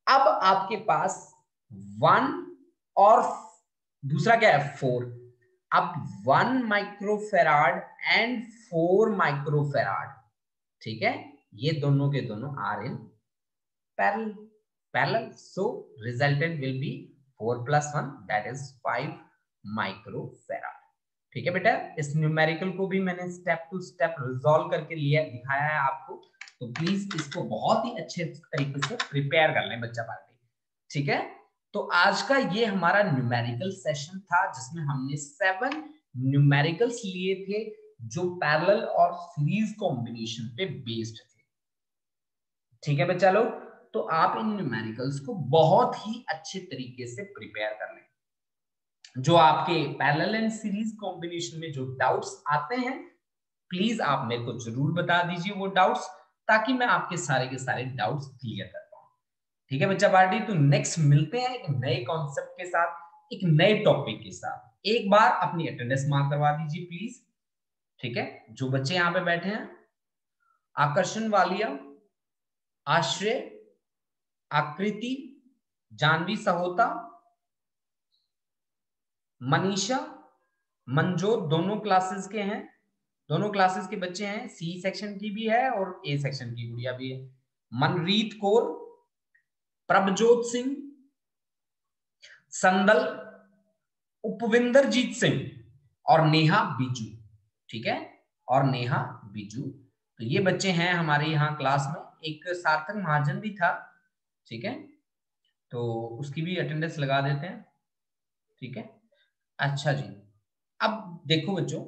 अब आपके पास 1 और दूसरा क्या है 4, अब 1 माइक्रोफैराड एंड 4 माइक्रोफैराड, ठीक है, ये दोनों के दोनों are in parallel, so resultant will be 4 + 1 that is 5 microfarad. ठीक है बेटा, इस न्यूमेरिकल को भी मैंने स्टेप टू स्टेप रिजॉल्व करके लिया दिखाया है आपको, तो प्लीज इसको बहुत ही अच्छे तरीके से प्रिपेयर कर लें बच्चा पार्टी। ठीक है, तो आज का ये हमारा न्यूमेरिकल सेशन था जिसमें हमने 7 न्यूमेरिकल्स लिए थे जो पैरेलल और सीरीज कॉम्बिनेशन पे बेस्ड थे। ठीक है बच्चा लोग, तो आप इन न्यूमेरिकल्स को बहुत ही अच्छे तरीके से प्रिपेयर कर लें। जो आपके पैरेलल एंड सीरीज कॉम्बिनेशन में जो डाउट्स आते हैं प्लीज आप मेरे को जरूर बता दीजिए वो डाउट्स, ताकि मैं आपके सारे के सारे डाउट्स क्लियर कर पाऊं। ठीक है बच्चा पार्टी, तो नेक्स्ट मिलते हैं एक नए कॉन्सेप्ट के साथ, एक नए टॉपिक के साथ। एक बार अपनी अटेंडेंस मार्क करवा दीजिए प्लीज। ठीक है, जो बच्चे यहाँ पे बैठे हैं, आकर्षण वालिया, आश्रय, आकृति, जानवी सहोता, मनीषा, मनजोत, दोनों क्लासेस के हैं, दोनों क्लासेस के बच्चे हैं, सी सेक्शन की भी है और ए सेक्शन की गुड़िया भी है। मनरीत कौर, प्रभजोत सिंह, संदल, उपविंदरजीत सिंह और नेहा बिजू। ठीक है, और नेहा बिजू, तो ये बच्चे हैं हमारे यहाँ क्लास में। एक सार्थक महाजन भी था, ठीक है, तो उसकी भी अटेंडेंस लगा देते हैं। ठीक है, अच्छा जी, अब देखो बच्चों,